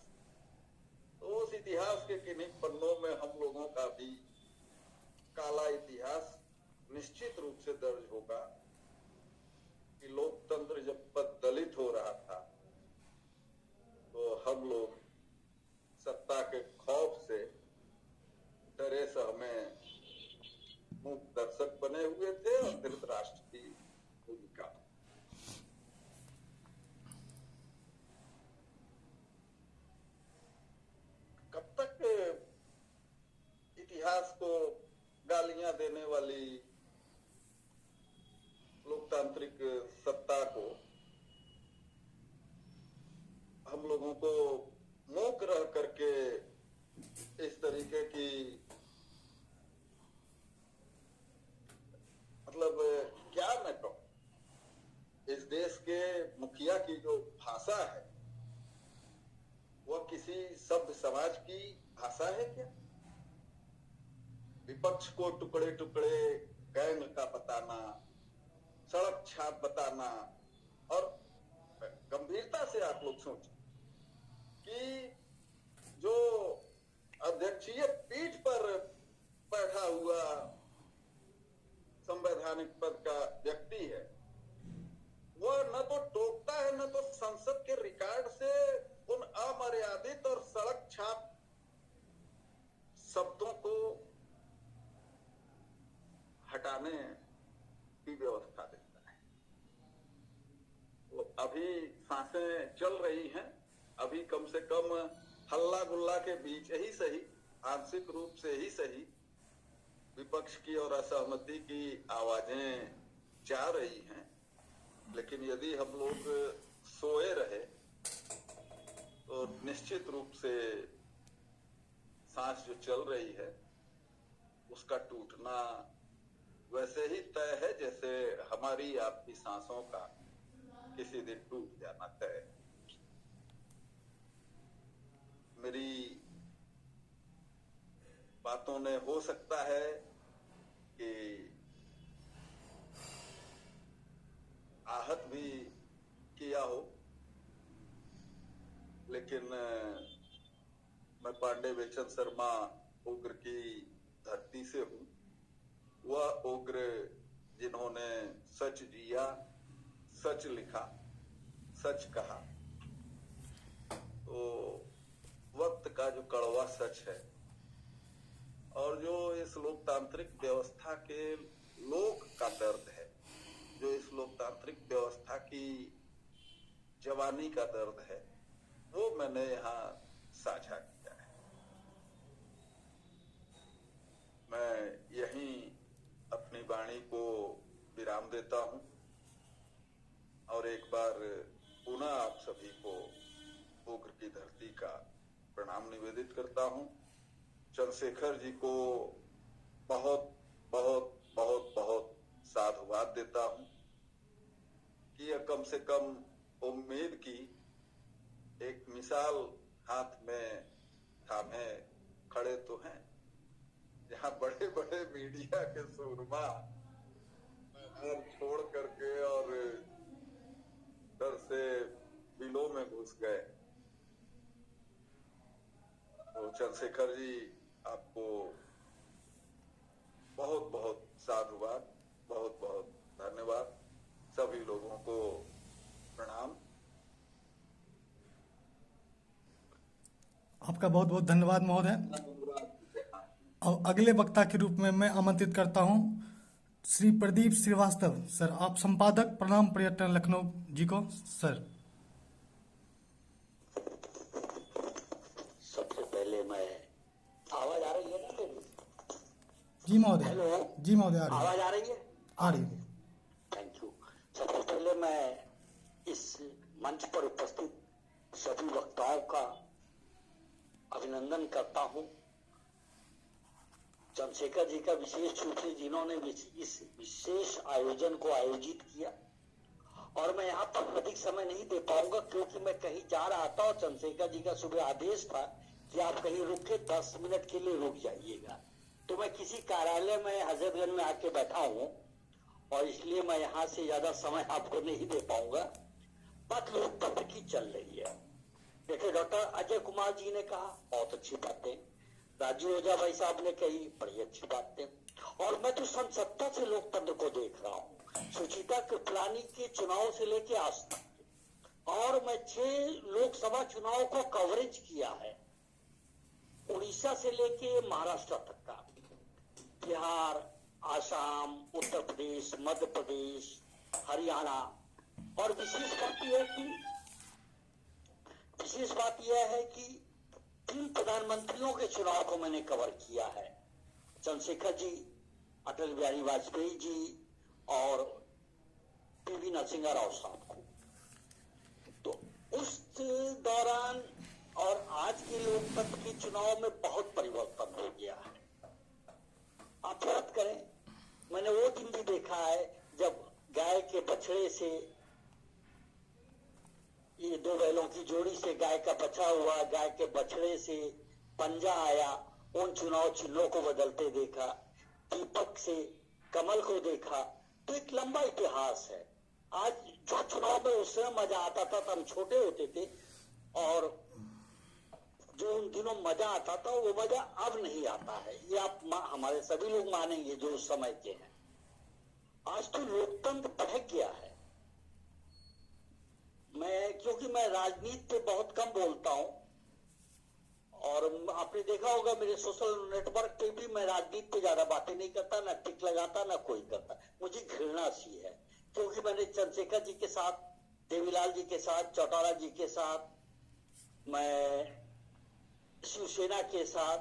[SPEAKER 4] तो उस इतिहास के किन्हीं पन्नों में हम लोगों का भी काला इतिहास निश्चित रूप से दर्ज होगा कि लोकतंत्र जब पददलित हो रहा था तो हम लोग सत्ता के खौफ से डरे सहमे मूक दर्शक बने हुए थे और धृतराष्ट्र की भूमिका। कब तक इतिहास को गालियां देने वाली लोकतांत्रिक सत्ता को हम लोगों को मूक रह करके इस तरीके की मतलब क्या मैं कहूं, इस देश के मुखिया की जो भाषा है वह किसी सभ्य समाज की भाषा है क्या? विपक्ष को टुकड़े टुकड़े गैंग का बताना, सड़क छाप बताना, और गंभीरता से आप लोग सोचें कि जो अध्यक्षीय पीठ पर बैठा हुआ संवैधानिक पद का व्यक्ति है वह न तो टोकता है न तो संसद के रिकॉर्ड से उन अमर्यादित और सड़क छाप शब्दों को हटाने की व्यवस्था देता है। वो अभी सांसें चल रही हैं, अभी कम से कम हल्ला गुल्ला के बीच ही सही, आंशिक रूप से ही सही, विपक्ष की और असहमति की आवाजें जा रही हैं। लेकिन यदि हम लोग सोए रहे तो निश्चित रूप से सांस जो चल रही है उसका टूटना वैसे ही तय है जैसे हमारी आपकी सांसों का किसी दिन टूट जाना तय है। मेरी बातों ने हो सकता है कि आहत भी किया हो, लेकिन मैं पांडे बेचन शर्मा उग्र की धरती से हूं। वह उग्र जिन्होंने सच जिया, सच लिखा, सच कहा। तो वक्त का जो कड़वा सच है और जो इस लोकतांत्रिक व्यवस्था के लोक का दर्द है, जो इस लोकतांत्रिक व्यवस्था की जवानी का दर्द है, वो मैंने यहाँ साझा किया है। मैं यहीं अपनी वाणी को विराम देता हूं और एक बार पुनः आप सभी को उग्र की धरती का प्रणाम निवेदित करता हूं। चंद्रशेखर जी को बहुत बहुत बहुत बहुत साधुवाद देता हूं कि यह कम से कम उम्मीद की एक मिसाल हाथ में थामे खड़े तो हैं। जहां बड़े बड़े मीडिया के सूरमा घर छोड़ करके और डर से बिलों में घुस गए। तो चंद्रशेखर जी आपको बहुत बहुत साधुवाद।
[SPEAKER 1] आपका बहुत बहुत धन्यवाद महोदय। और अगले वक्ता के रूप में मैं आमंत्रित करता हूं श्री प्रदीप श्रीवास्तव सर, आप संपादक प्रणाम पर्यटन लखनऊ जी को। सर
[SPEAKER 5] सबसे पहले मैं, आवाज आ रही है ना मेरी?
[SPEAKER 1] जी महोदय।
[SPEAKER 5] हेलो,
[SPEAKER 1] जी महोदय, आ रही है।
[SPEAKER 5] आवाज आ रही है?
[SPEAKER 1] आ रही है।
[SPEAKER 5] Thank you. सबसे पहले मैं इस मंच पर उपस्थित सभी वक्ताओं का अभिनंदन करता हूं। चंद्रशेखर जी का विशेष रूप से, जिन्होंने इस विशेष आयोजन को आयोजित किया। और मैं यहाँ पर अधिक समय नहीं दे पाऊंगा क्योंकि मैं कहीं जा रहा था और चंद्रशेखर जी का सुबह आदेश था कि आप कहीं रुक के 10 मिनट के लिए रुक जाइएगा। तो मैं किसी कार्यालय में हजरतगंज में आके बैठा हूँ और इसलिए मैं यहाँ से ज्यादा समय आपको नहीं दे पाऊंगा। बात लोकतंत्र की चल रही है। देखिए, डॉक्टर अजय कुमार जी ने कहा, बहुत अच्छी बातें। राजू ओझा भाई साहब ने कही, बड़ी अच्छी बातें। और मैं तो सन 70 से लोकतंत्र को देख रहा हूँ, सुचिता कृपलानी के चुनाव से लेके आज तक। और मैं 6 लोकसभा चुनाव को कवरेज किया है, उड़ीसा से लेके महाराष्ट्र तक का, बिहार, आसाम, उत्तर प्रदेश, मध्य प्रदेश, हरियाणा। और विशेष बात यह है कि 3 प्रधानमंत्रियों के चुनाव को मैंने कवर किया है, चंद्रशेखर जी, अटल बिहारी वाजपेयी जी और पीवी नरसिंह राव साहब को। तो उस दौरान और आज के लोकतंत्र के चुनाव में बहुत परिवर्तन हो गया है। आप याद करें, मैंने वो दिन भी देखा है जब गाय के बछड़े से, ये 2 बैलों की जोड़ी से गाय का बछड़ा हुआ, गाय के बछड़े से पंजा आया, उन चुनाव चिन्हों को बदलते देखा, दीपक से कमल को देखा। तो एक लंबा इतिहास है। आज जो चुनाव में उस समय मजा आता था, तब हम छोटे होते थे, और जो उन दिनों मजा आता था वो मजा अब नहीं आता है। ये आप हमारे सभी लोग मानेंगे जो उस समय के हैं। आज तो लोकतंत्र बहक गया है। क्योंकि मैं राजनीति पे बहुत कम बोलता हूं, और आपने देखा होगा मेरे सोशल नेटवर्क पे भी मैं राजनीति पे ज्यादा बातें नहीं करता, ना टिक लगाता, ना कोई करता। मुझे घृणा सी है, क्योंकि मैंने चंद्रशेखर जी के साथ, देवीलाल जी के साथ, चौटाला जी के साथ, मैं शिवसेना के साथ,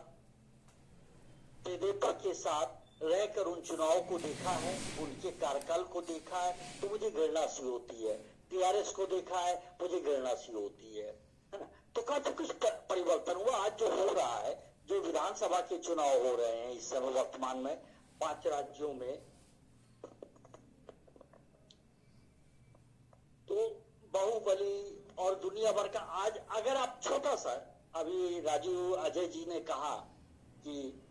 [SPEAKER 5] तेदेपा के साथ रहकर उन चुनाव को देखा है, उनके कार्यकाल को देखा है, तो मुझे घृणा सी होती है। टीआरएस को देखा है, मुझे घृणा सी होती है ना। तो काफी कुछ परिवर्तन हुआ। आज जो हो रहा है, जो विधानसभा के चुनाव हो रहे हैं इस समय वर्तमान में 5 राज्यों में, तो बाहुबली और दुनिया भर का, आज अगर आप छोटा सा, अभी राजू अजय जी ने कहा कि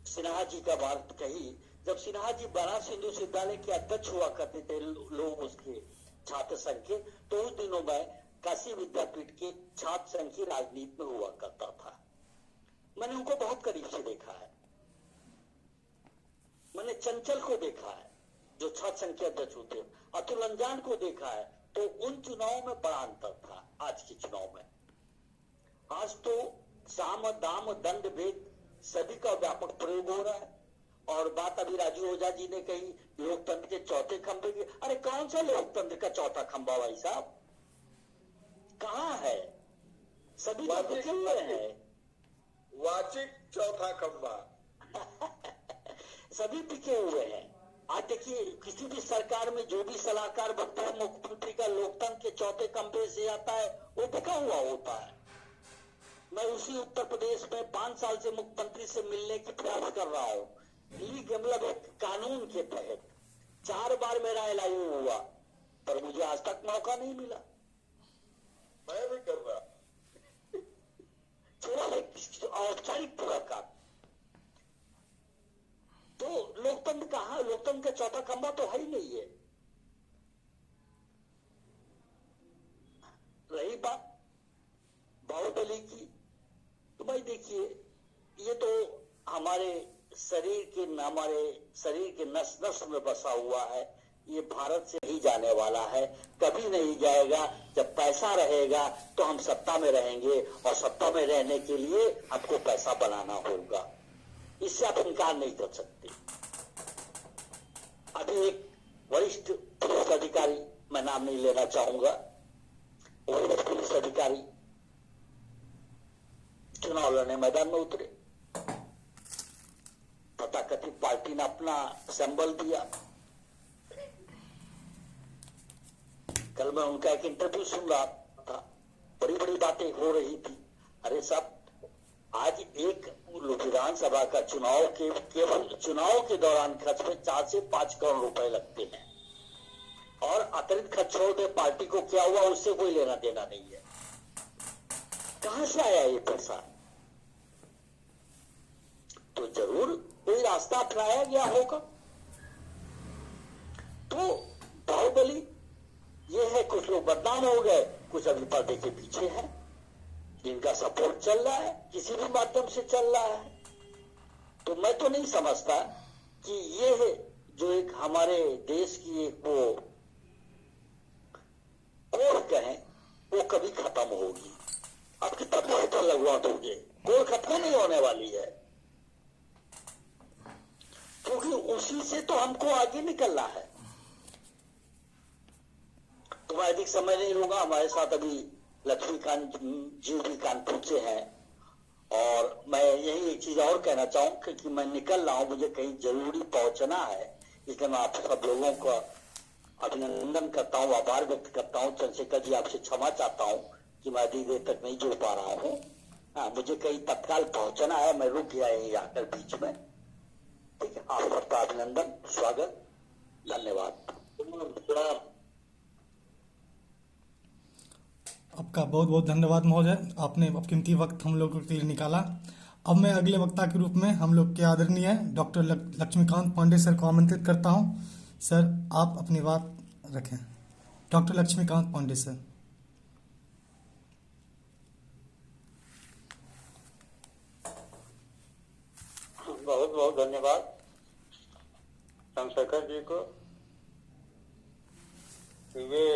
[SPEAKER 5] सिन्हा जी का बात कही, जब सिन्हा जी बनारस हिंदू विश्वविद्यालय के अध्यक्ष हुआ करते थे, लोग उसके छात्र संघ के, तो उस दिनों में काशी विद्यापीठ के छात्र संघ की राजनीति में हुआ करता था। मैंने उनको बहुत करीब से देखा है। मैंने चंचल को देखा है जो छात्र संघ के अध्यक्ष होते, अतुल अंजान को देखा है। तो उन चुनावों में बड़ा अंतर था आज के चुनाव में। आज तो साम दाम दंड भेद सभी का व्यापक प्रयोग हो रहा है। और बात अभी राजू ओझा जी ने कही लोकतंत्र के चौथे खंभे की। अरे कौन सा लोकतंत्र का चौथा खंभा भाई साहब, कहाँ है? सभी तो टिके हुए हैं।
[SPEAKER 4] वाचिक चौथा खंभा
[SPEAKER 5] सभी टिके हुए हैं। आज देखिए, किसी भी सरकार में जो भी सलाहकार बनता है, मुख्यमंत्री का लोकतंत्र के चौथे खंभे से आता है, वो टिका हुआ होता है। मैं उसी उत्तर प्रदेश में 5 साल से मुख्यमंत्री से मिलने की प्रयास कर रहा हूँ। मतलब एक कानून के तहत 4 बार मेरा एलआईओ हुआ, पर मुझे आज तक मौका नहीं मिला।
[SPEAKER 4] मैं भी कर रहा,
[SPEAKER 5] थोड़ा औपचारिक पूरा काम। तो लोकतंत्र कहाँ? लोकतंत्र का चौथा खंभा तो है ही नहीं है। रही बात बाहुबली की, तो भाई देखिए, ये तो हमारे शरीर के नस नस में बसा हुआ है। ये भारत से ही जाने वाला है, कभी नहीं जाएगा। जब पैसा रहेगा तो हम सत्ता में रहेंगे, और सत्ता में रहने के लिए आपको पैसा बनाना होगा, इससे आप इनकार नहीं कर सकते। अभी एक वरिष्ठ पुलिस अधिकारी, मैं नाम नहीं लेना चाहूंगा, वरिष्ठ पुलिस अधिकारी चुनाव लड़ने मैदान में उतरे, तथाकथित पार्टी ने अपना सिंबल दिया। कल मैं उनका एक इंटरव्यू सुन रहा था, बड़ी बड़ी बातें हो रही थी। अरे साहब, आज एक विधानसभा का चुनाव के केवल चुनाव के दौरान खर्च में 4 से 5 करोड़ रुपए लगते हैं, और अतिरिक्त खर्च छोड़ दे, पार्टी को क्या हुआ उससे कोई लेना देना नहीं है। कहां से आया ये पैसा? तो जरूर कोई रास्ता अपनाया गया होगा। तो बाहुबली ये है, कुछ लोग बदनाम हो गए, कुछ अभी पर्दे के पीछे हैं, जिनका सपोर्ट चल रहा है, किसी भी माध्यम से चल रहा है। तो मैं तो नहीं समझता कि ये है जो एक हमारे देश की एक वो कोर कहें, वो कभी खत्म होगी। अब कितना बेहतर लगवा दोगे, कोर खत्म नहीं होने वाली है, क्योंकि उसी से तो हमको आगे निकलना है। तो मैं अधिक समय नहीं लूंगा। हमारे साथ अभी लक्ष्मीकांत जी भी कानपुर से हैं, और मैं यही एक चीज और कहना चाहूं कि मैं निकल रहा हूं, मुझे कहीं जरूरी पहुंचना है, इसलिए मैं आप सब लोगों का अभिनंदन करता हूं, आभार व्यक्त करता हूं। चंद्रशेखर जी, आपसे क्षमा चाहता हूं कि मैं अधिक देर तक नहीं जुड़ पा रहा हूं। हाँ, मुझे कहीं तत्काल पहुंचना है, मैं रुक गया यही आकर बीच में। ठीक है, आप सबका अभिनंदन, स्वागत, धन्यवाद।
[SPEAKER 1] आपका बहुत बहुत धन्यवाद महोदय, आपने कीमती वक्त हम लोगों के लिए निकाला। अब मैं अगले वक्ता के रूप में हम लोग के आदरणीय डॉक्टर लक्ष्मीकांत पांडे सर को आमंत्रित करता हूं। सर, आप अपनी बात रखें। Doctor Laxmikant Pandey sir.
[SPEAKER 6] बहुत बहुत धन्यवाद चंद्रशेखर जी को। वे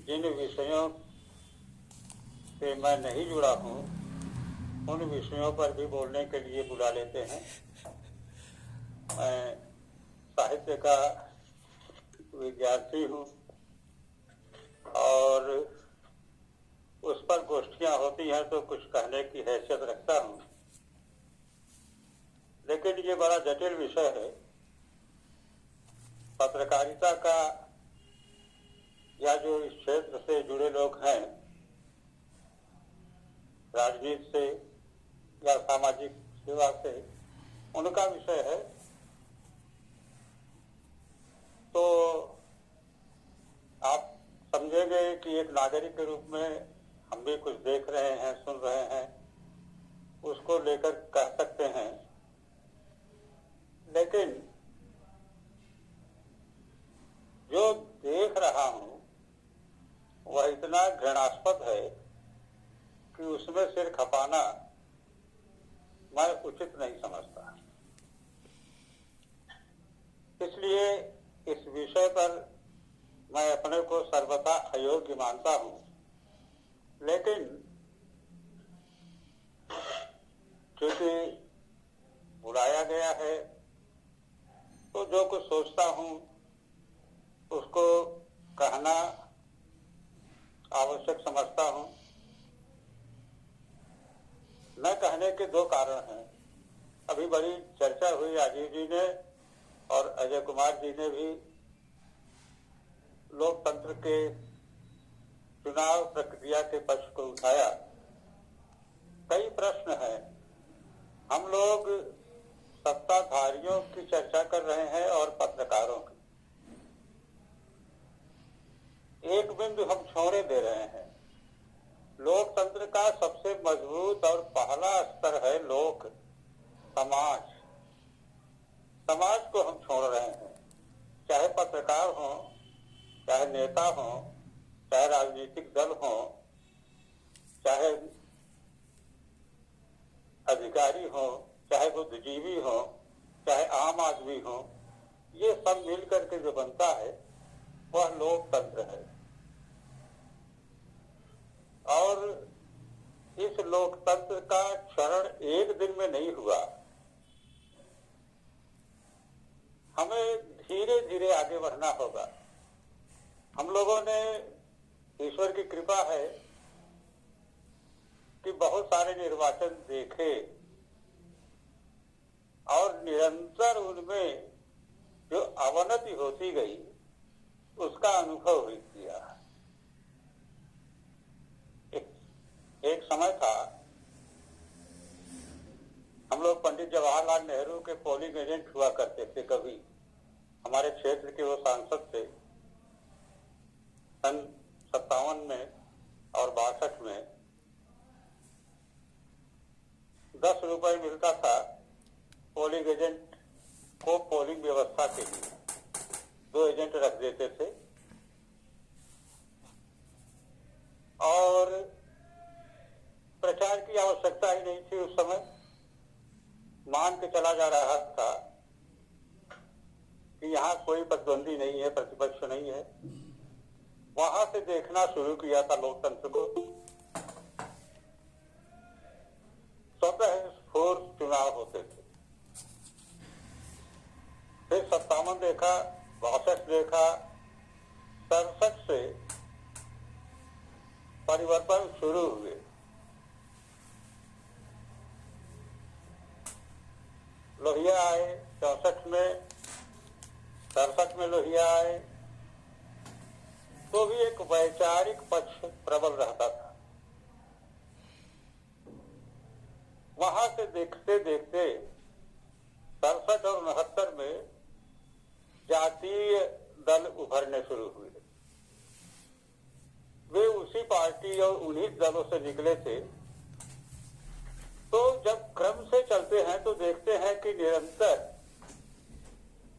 [SPEAKER 6] जिन विषयों से मैं नहीं जुड़ा हूं, उन विषयों पर भी बोलने के लिए बुला लेते हैं। मैं साहित्य का विद्यार्थी हूं, और उस पर गोष्ठियां होती हैं तो कुछ कहने की हैसियत रखता हूं। लेकिन ये बड़ा जटिल विषय है। पत्रकारिता का, या जो इस क्षेत्र से जुड़े लोग हैं, राजनीति से या सामाजिक सेवा से, उनका विषय है। तो आप समझेंगे कि एक नागरिक के रूप में हम भी कुछ देख रहे हैं, सुन रहे हैं, उसको लेकर कह सकते हैं। लेकिन जो देख रहा हूं वह इतना घृणास्पद है कि उसमें सिर खपाना मैं उचित नहीं समझता। इसलिए इस विषय पर मैं अपने को सर्वथा अयोग्य मानता हूं। लेकिन क्योंकि बुलाया गया है, तो जो कुछ सोचता हूं उसको कहना आवश्यक समझता हूं। न कहने के 2 कारण हैं। अभी बड़ी चर्चा हुई, राजीव जी ने और अजय कुमार जी ने भी लोकतंत्र के चुनाव प्रक्रिया के पक्ष को उठाया। कई प्रश्न हैं। हम लोग सत्ताधारियों की चर्चा कर रहे हैं और पत्रकारों की। एक बिंदु हम छोड़े दे रहे हैं। लोकतंत्र का सबसे मजबूत और पहला स्तर है लोक समाज। समाज को हम छोड़ रहे हैं। चाहे पत्रकार हो, चाहे नेता हो, चाहे राजनीतिक दल हो, चाहे अधिकारी हो, चाहे बुद्धिजीवी हो, चाहे आम आदमी हो, ये सब मिल करके जो बनता है वह लोकतंत्र है। और इस लोकतंत्र का क्षरण एक दिन में नहीं हुआ। हमें धीरे धीरे आगे बढ़ना होगा। हम लोगों ने, ईश्वर की कृपा है कि बहुत सारे निर्वाचन देखे और निरंतर उनमें जो अवनति होती गई उसका अनुभव भी किया। एक समय था, हम लोग पंडित जवाहरलाल नेहरू के पोलिंग एजेंट हुआ करते थे। कभी हमारे क्षेत्र के वो सांसद थे। सन 57 में और 62 में 10 रुपए मिलता था पोलिंग एजेंट को पोलिंग व्यवस्था के लिए। 2 एजेंट रख देते थे और प्रचार की आवश्यकता ही नहीं थी। उस समय मान के चला जा रहा था कि यहाँ कोई प्रतिद्वंदी नहीं है, प्रतिपक्ष नहीं है। वहां से देखना शुरू किया था लोकतंत्र को। स्वतः स्फूर्त चुनाव होते थे। फिर 57 देखा, 62 देखा, 67 से परिवर्तन शुरू हुए। लोहिया आए 64 में, 67 में लोहिया आए, तो भी एक वैचारिक पक्ष प्रबल रहता था। वहां से देखते देखते 67 और 69 में जातीय दल उभरने शुरू हुए। वे उसी पार्टी और उन्हीं दलों से निकले थे। तो जब क्रम से चलते हैं तो देखते हैं कि निरंतर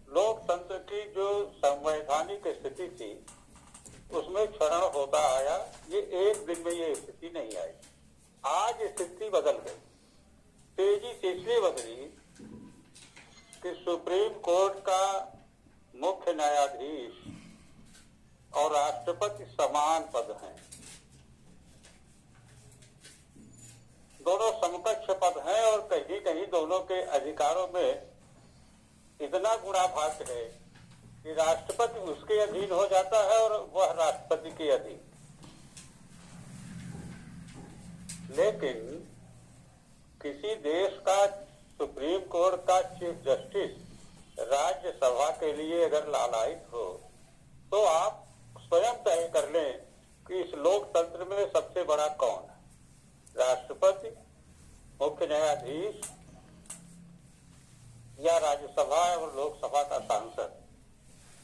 [SPEAKER 6] लोकतंत्र की जो संवैधानिक स्थिति थी उसमें क्षरण होता आया। ये एक दिन में ये स्थिति नहीं आई। आज स्थिति बदल गई। तेजी से इसलिए बदली कि सुप्रीम कोर्ट का मुख्य न्यायाधीश और राष्ट्रपति समान पद हैं। दोनों समकक्ष पद हैं और कहीं कहीं दोनों के अधिकारों में इतना गुणाभास है कि राष्ट्रपति उसके अधीन हो जाता है और वह राष्ट्रपति के अधीन। लेकिन किसी देश का सुप्रीम कोर्ट का चीफ जस्टिस राज्यसभा के लिए अगर लालायित हो तो आप स्वयं तय कर लें कि इस लोकतंत्र में सबसे बड़ा कौन है, राष्ट्रपति, मुख्य न्यायाधीश या राज्यसभा और लोकसभा का सांसद।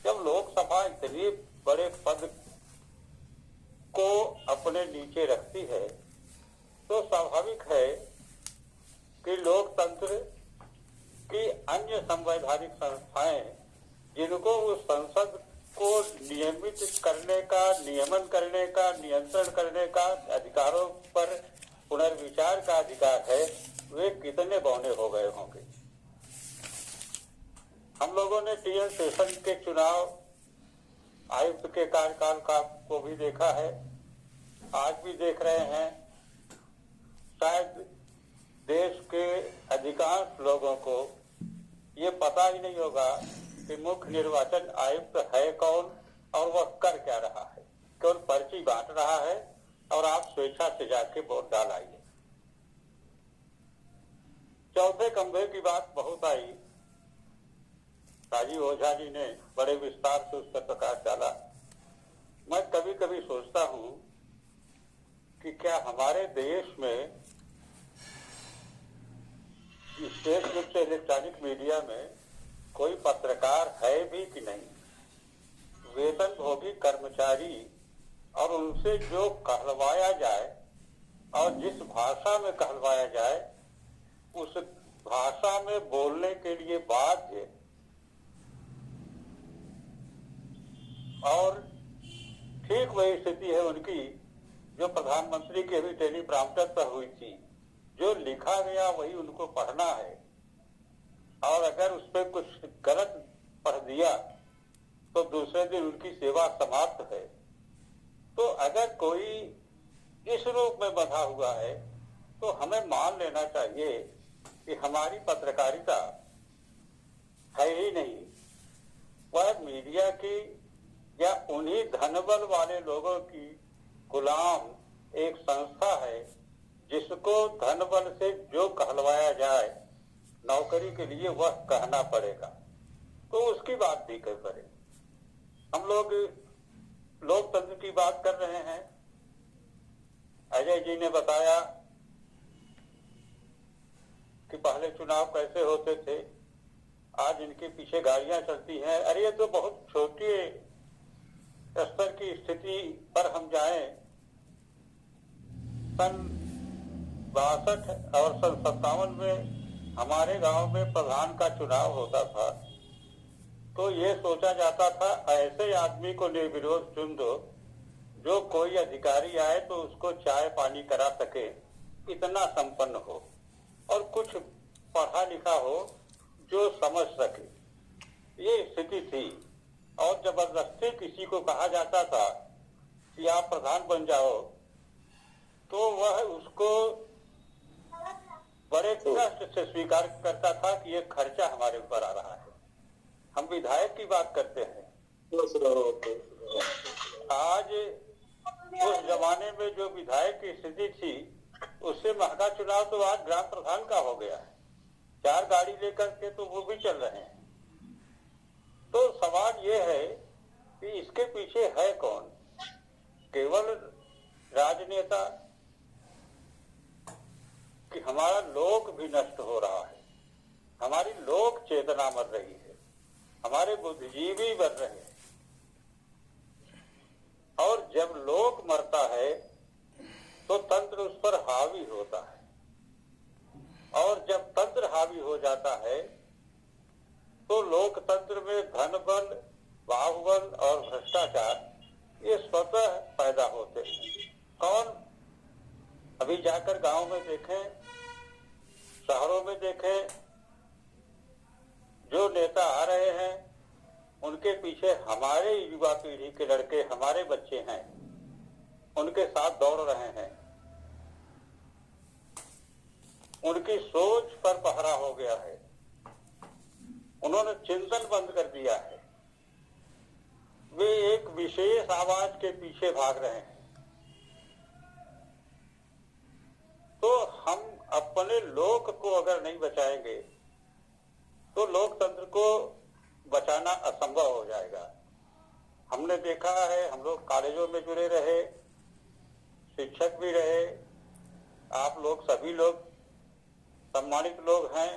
[SPEAKER 6] जब लोकसभा इतने बड़े पद को अपने नीचे रखती है तो स्वाभाविक है कि लोकतंत्र की अन्य संवैधानिक संस्थाएं जिनको उस संसद को नियमित करने का, नियमन करने का, नियंत्रण करने का, अधिकारों पर पुनर्विचार का अधिकार है, वे कितने बौने हो गए होंगे। हम लोगों ने टीएन शेषन के चुनाव आयुक्त के कार्यकाल का को भी देखा है, आज भी देख रहे हैं। शायद देश के अधिकांश लोगों को ये पता ही नहीं होगा कि मुख्य निर्वाचन आयुक्त है कौन और वह कर क्या रहा है। केवल पर्ची बांट रहा है और आप स्वेच्छा से जाके वोट डाल आइए। चौथे खंभे की बात बहुत आई। राजीव ओझा जी ने बड़े विस्तार से उस पर प्रकाश डाला। मैं कभी कभी सोचता हूं कि क्या हमारे देश में विशेष रूप से इलेक्ट्रॉनिक मीडिया में कोई पत्रकार है भी कि नहीं। वेतनभोगी कर्मचारी और उनसे जो कहलवाया जाए और जिस भाषा में कहलवाया जाए उस भाषा में बोलने के लिए बाध्य और ठीक वही स्थिति है उनकी जो प्रधानमंत्री के भी टेलीप्रॉम्प्टर पर हुई थी। जो लिखा गया वही उनको पढ़ना है और अगर उस पर कुछ गलत पढ़ दिया तो दूसरे दिन उनकी सेवा समाप्त है। तो अगर कोई इस रूप में बंधा हुआ है तो हमें मान लेना चाहिए कि हमारी पत्रकारिता है ही नहीं, वह मीडिया की या उन्हीं धनबल वाले लोगों की गुलाम एक संस्था है जिसको धनबल से जो कहलवाया जाए नौकरी के लिए वह कहना पड़ेगा, तो उसकी बात भी करें। हम लोग लोकतंत्र की बात कर रहे हैं। अजय जी ने बताया कि पहले चुनाव कैसे होते थे, आज इनके पीछे गाड़ियां चलती हैं। अरे ये तो बहुत छोटे स्तर की स्थिति पर हम जाएं। सन 62 और सन 57 में हमारे गांव में प्रधान का चुनाव होता था तो ये सोचा जाता था ऐसे आदमी को निर्विरोध चुन दो जो कोई अधिकारी आए तो उसको चाय पानी करा सके, इतना संपन्न हो और कुछ पढ़ा लिखा हो जो समझ सके, ये स्थिति थी। और जबरदस्ती किसी को कहा जाता था कि आप प्रधान बन जाओ तो वह उसको बड़े कष्ट से स्वीकार करता था कि ये खर्चा हमारे ऊपर आ रहा है। हम विधायक की बात करते हैं। आज उस जमाने में जो विधायक की स्थिति थी उससे महंगा चुनाव तो आज ग्राम प्रधान का हो गया है। 4 गाड़ी लेकर के तो वो भी चल रहे हैं। तो सवाल ये है कि इसके पीछे है कौन? केवल राजनेता कि हमारा लोक भी नष्ट हो रहा है, हमारी लोक चेतना मर रही है, हमारे बुद्धिजीवी मर रहे हैं। और जब लोक मरता है तो तंत्र उस पर हावी होता है और जब तंत्र हावी हो जाता है तो लोकतंत्र में धन बल, बाहुबल और भ्रष्टाचार ये स्वतः पैदा होते हैं। कौन? अभी जाकर गांव में देखें, शहरों में देखें, जो नेता आ रहे हैं उनके पीछे हमारे युवा पीढ़ी के लड़के, हमारे बच्चे हैं, उनके साथ दौड़ रहे हैं। उनकी सोच पर पहरा हो गया है, उन्होंने चिंतन बंद कर दिया है, वे एक विशेष आवाज के पीछे भाग रहे हैं। तो हम अपने लोक को अगर नहीं बचाएंगे तो लोकतंत्र को बचाना असंभव हो जाएगा। हमने देखा है, हम लोग कॉलेजों में जुड़े रहे, शिक्षक भी रहे, आप लोग सभी लोग सम्मानित लोग हैं।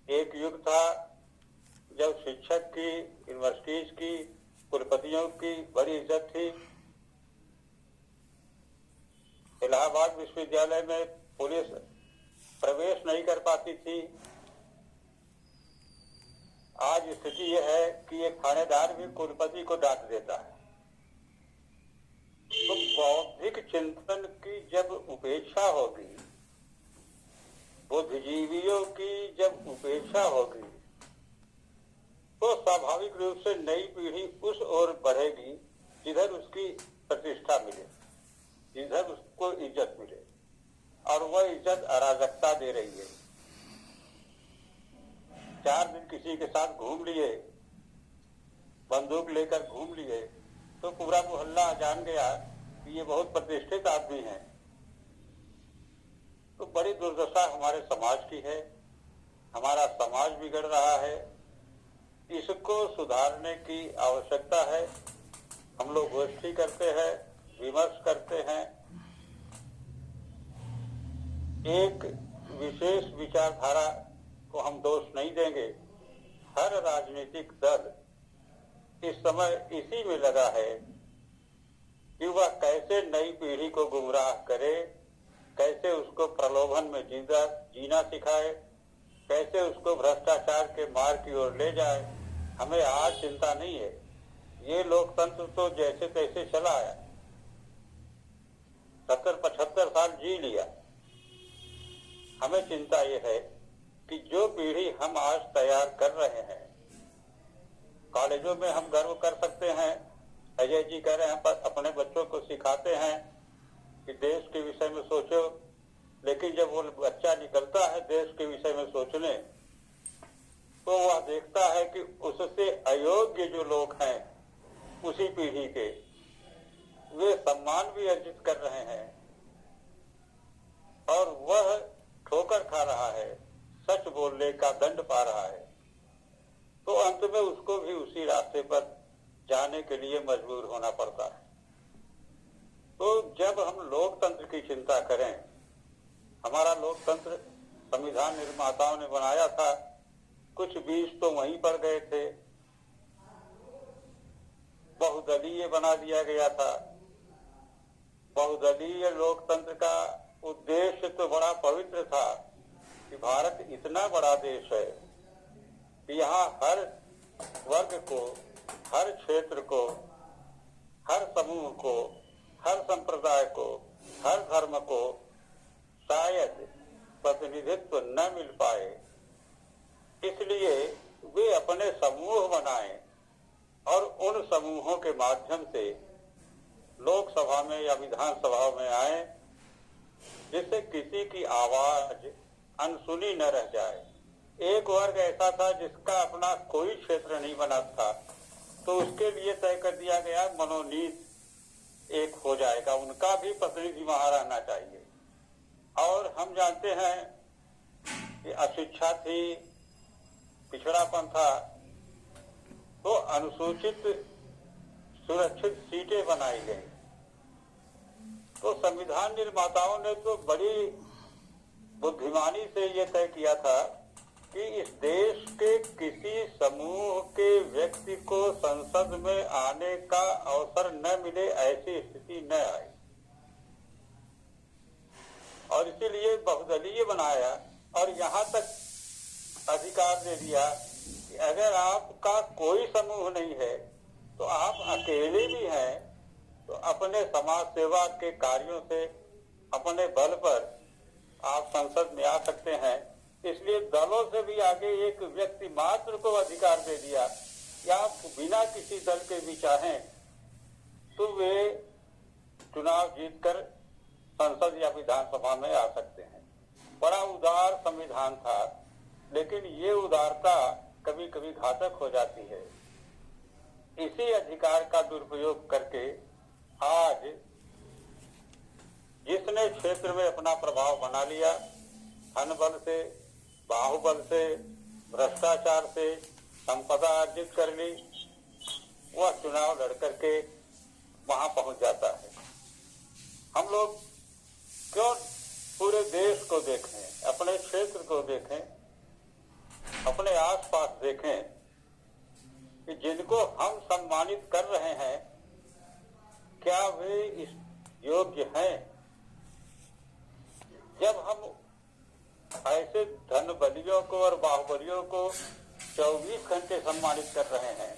[SPEAKER 6] एक युग था जब शिक्षक की, यूनिवर्सिटीज की, कुलपतियों की बड़ी इज्जत थी। इलाहाबाद विश्वविद्यालय में पुलिस प्रवेश नहीं कर पाती थी। आज स्थिति यह है कि एक थानेदार भी कुलपति को डांट देता है। तो बौद्धिक चिंतन की जब उपेक्षा होगी, बुद्धिजीवियों की जब उपेक्षा होगी, तो स्वाभाविक रूप से नई पीढ़ी उस ओर बढ़ेगी जिधर उसकी प्रतिष्ठा मिले, जिधर उसको इज्जत मिले, और वह इज्जत अराजकता दे रही है। 4 दिन किसी के साथ घूम लिए, बंदूक लेकर घूम लिए, तो पूरा मोहल्ला जान गया कि ये बहुत प्रतिष्ठित आदमी है। तो बड़ी दुर्दशा हमारे समाज की है, हमारा समाज बिगड़ रहा है, इसको सुधारने की आवश्यकता है। हम लोग गोष्ठी करते हैं, विमर्श करते हैं, एक विशेष विचारधारा को हम दोष नहीं देंगे। हर राजनीतिक दल इस समय इसी में लगा है कि वह कैसे नई पीढ़ी को गुमराह करे, कैसे उसको प्रलोभन में जीना सिखाए, कैसे उसको भ्रष्टाचार के मार्ग की ओर ले जाए। हमें आज चिंता नहीं है, ये लोकतंत्र तो जैसे तैसे चला आया, 70-75 साल जी लिया। हमें चिंता ये है कि जो पीढ़ी हम आज तैयार कर रहे हैं, कॉलेजों में हम गर्व कर सकते हैं, अजय जी कह रहे हैं, पर अपने बच्चों को सिखाते हैं कि देश के विषय में सोचो, लेकिन जब वो बच्चा निकलता है देश के विषय में सोचने, तो वह देखता है कि उससे अयोग्य जो लोग हैं उसी पीढ़ी के, वे सम्मान भी अर्जित कर रहे हैं और वह ठोकर खा रहा है, सच बोलने का दंड पा रहा है, तो अंत में उसको भी उसी रास्ते पर जाने के लिए मजबूर होना पड़ता है। तो जब हम लोकतंत्र की चिंता करें, हमारा लोकतंत्र संविधान निर्माताओं ने बनाया था, कुछ बीज तो वहीं पर गए थे, बहुदलीय बना दिया गया था। बहुदलीय लोकतंत्र का उद्देश्य तो बड़ा पवित्र था कि भारत इतना बड़ा देश है कि यहाँ हर वर्ग को, हर क्षेत्र को, हर समूह को, हर संप्रदाय को, हर धर्म को शायद प्रतिनिधित्व न मिल पाए, इसलिए वे अपने समूह बनाएं और उन समूहों के माध्यम से लोकसभा में या विधानसभा में आए, जिससे किसी की आवाज अनसुनी न रह जाए। एक वर्ग ऐसा था जिसका अपना कोई क्षेत्र नहीं बना था, तो उसके लिए तय कर दिया गया मनोनीत एक हो जाएगा, उनका भी प्रतिनिधि वहां रहना चाहिए। और हम जानते हैं कि अशिक्षा थी, पिछड़ापन था, तो अनुसूचित सुरक्षित सीटें बनाई गई। तो संविधान निर्माताओं ने तो बड़ी बुद्धिमानी से ये तय किया था कि इस देश के किसी समूह के व्यक्ति को संसद में आने का अवसर न मिले, ऐसी स्थिति न आए, और इसीलिए बहुदलीय बनाया और यहाँ तक अधिकार दे दिया कि अगर आपका कोई समूह नहीं है तो आप अकेले भी हैं, तो अपने समाज सेवा के कार्यों से अपने बल पर आप संसद में आ सकते हैं। इसलिए दलों से भी आगे एक व्यक्ति मात्र को अधिकार दे दिया कि आप बिना किसी दल के भी चाहें तो वे चुनाव जीतकर संसद या विधानसभा में आ सकते हैं। बड़ा उदार संविधान था, लेकिन ये उदारता कभी कभी घातक हो जाती है। इसी अधिकार का दुरुपयोग करके आज जिसने क्षेत्र में अपना प्रभाव बना लिया, धन बल से, बाहुबल से, भ्रष्टाचार से संपदा अर्जित कर ली, वह चुनाव लड़ करके वहां पहुंच जाता है। हम लोग क्यों पूरे देश को देखें, अपने क्षेत्र को देखें, अपने आसपास देखें कि जिनको हम सम्मानित कर रहे हैं क्या वे इस योग्य हैं। जब हम ऐसे धन बलियों को और बाहुबलियों को 24 घंटे सम्मानित कर रहे हैं,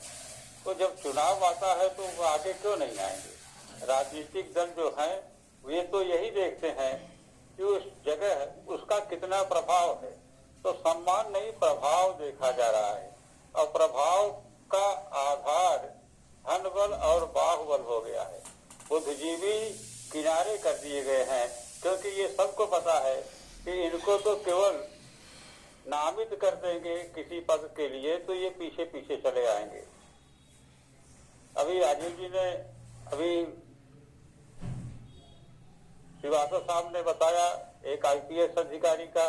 [SPEAKER 6] तो जब चुनाव आता है तो वो आगे क्यों नहीं आएंगे। राजनीतिक दल जो हैं वे तो यही देखते हैं कि उस जगह उसका कितना प्रभाव है, तो सम्मान नहीं प्रभाव देखा जा रहा है, और प्रभाव का आधार धन बल और बाहुबल हो गया है। बुद्धिजीवी किनारे कर दिए गए हैं, क्योंकि ये सबको पता है कि इनको तो केवल नामित कर देंगे किसी पद के लिए, तो ये पीछे पीछे चले आएंगे। अभी राजीव जी ने, अभी श्रीवास्तव साहब ने बताया, एक आईपीएस अधिकारी का,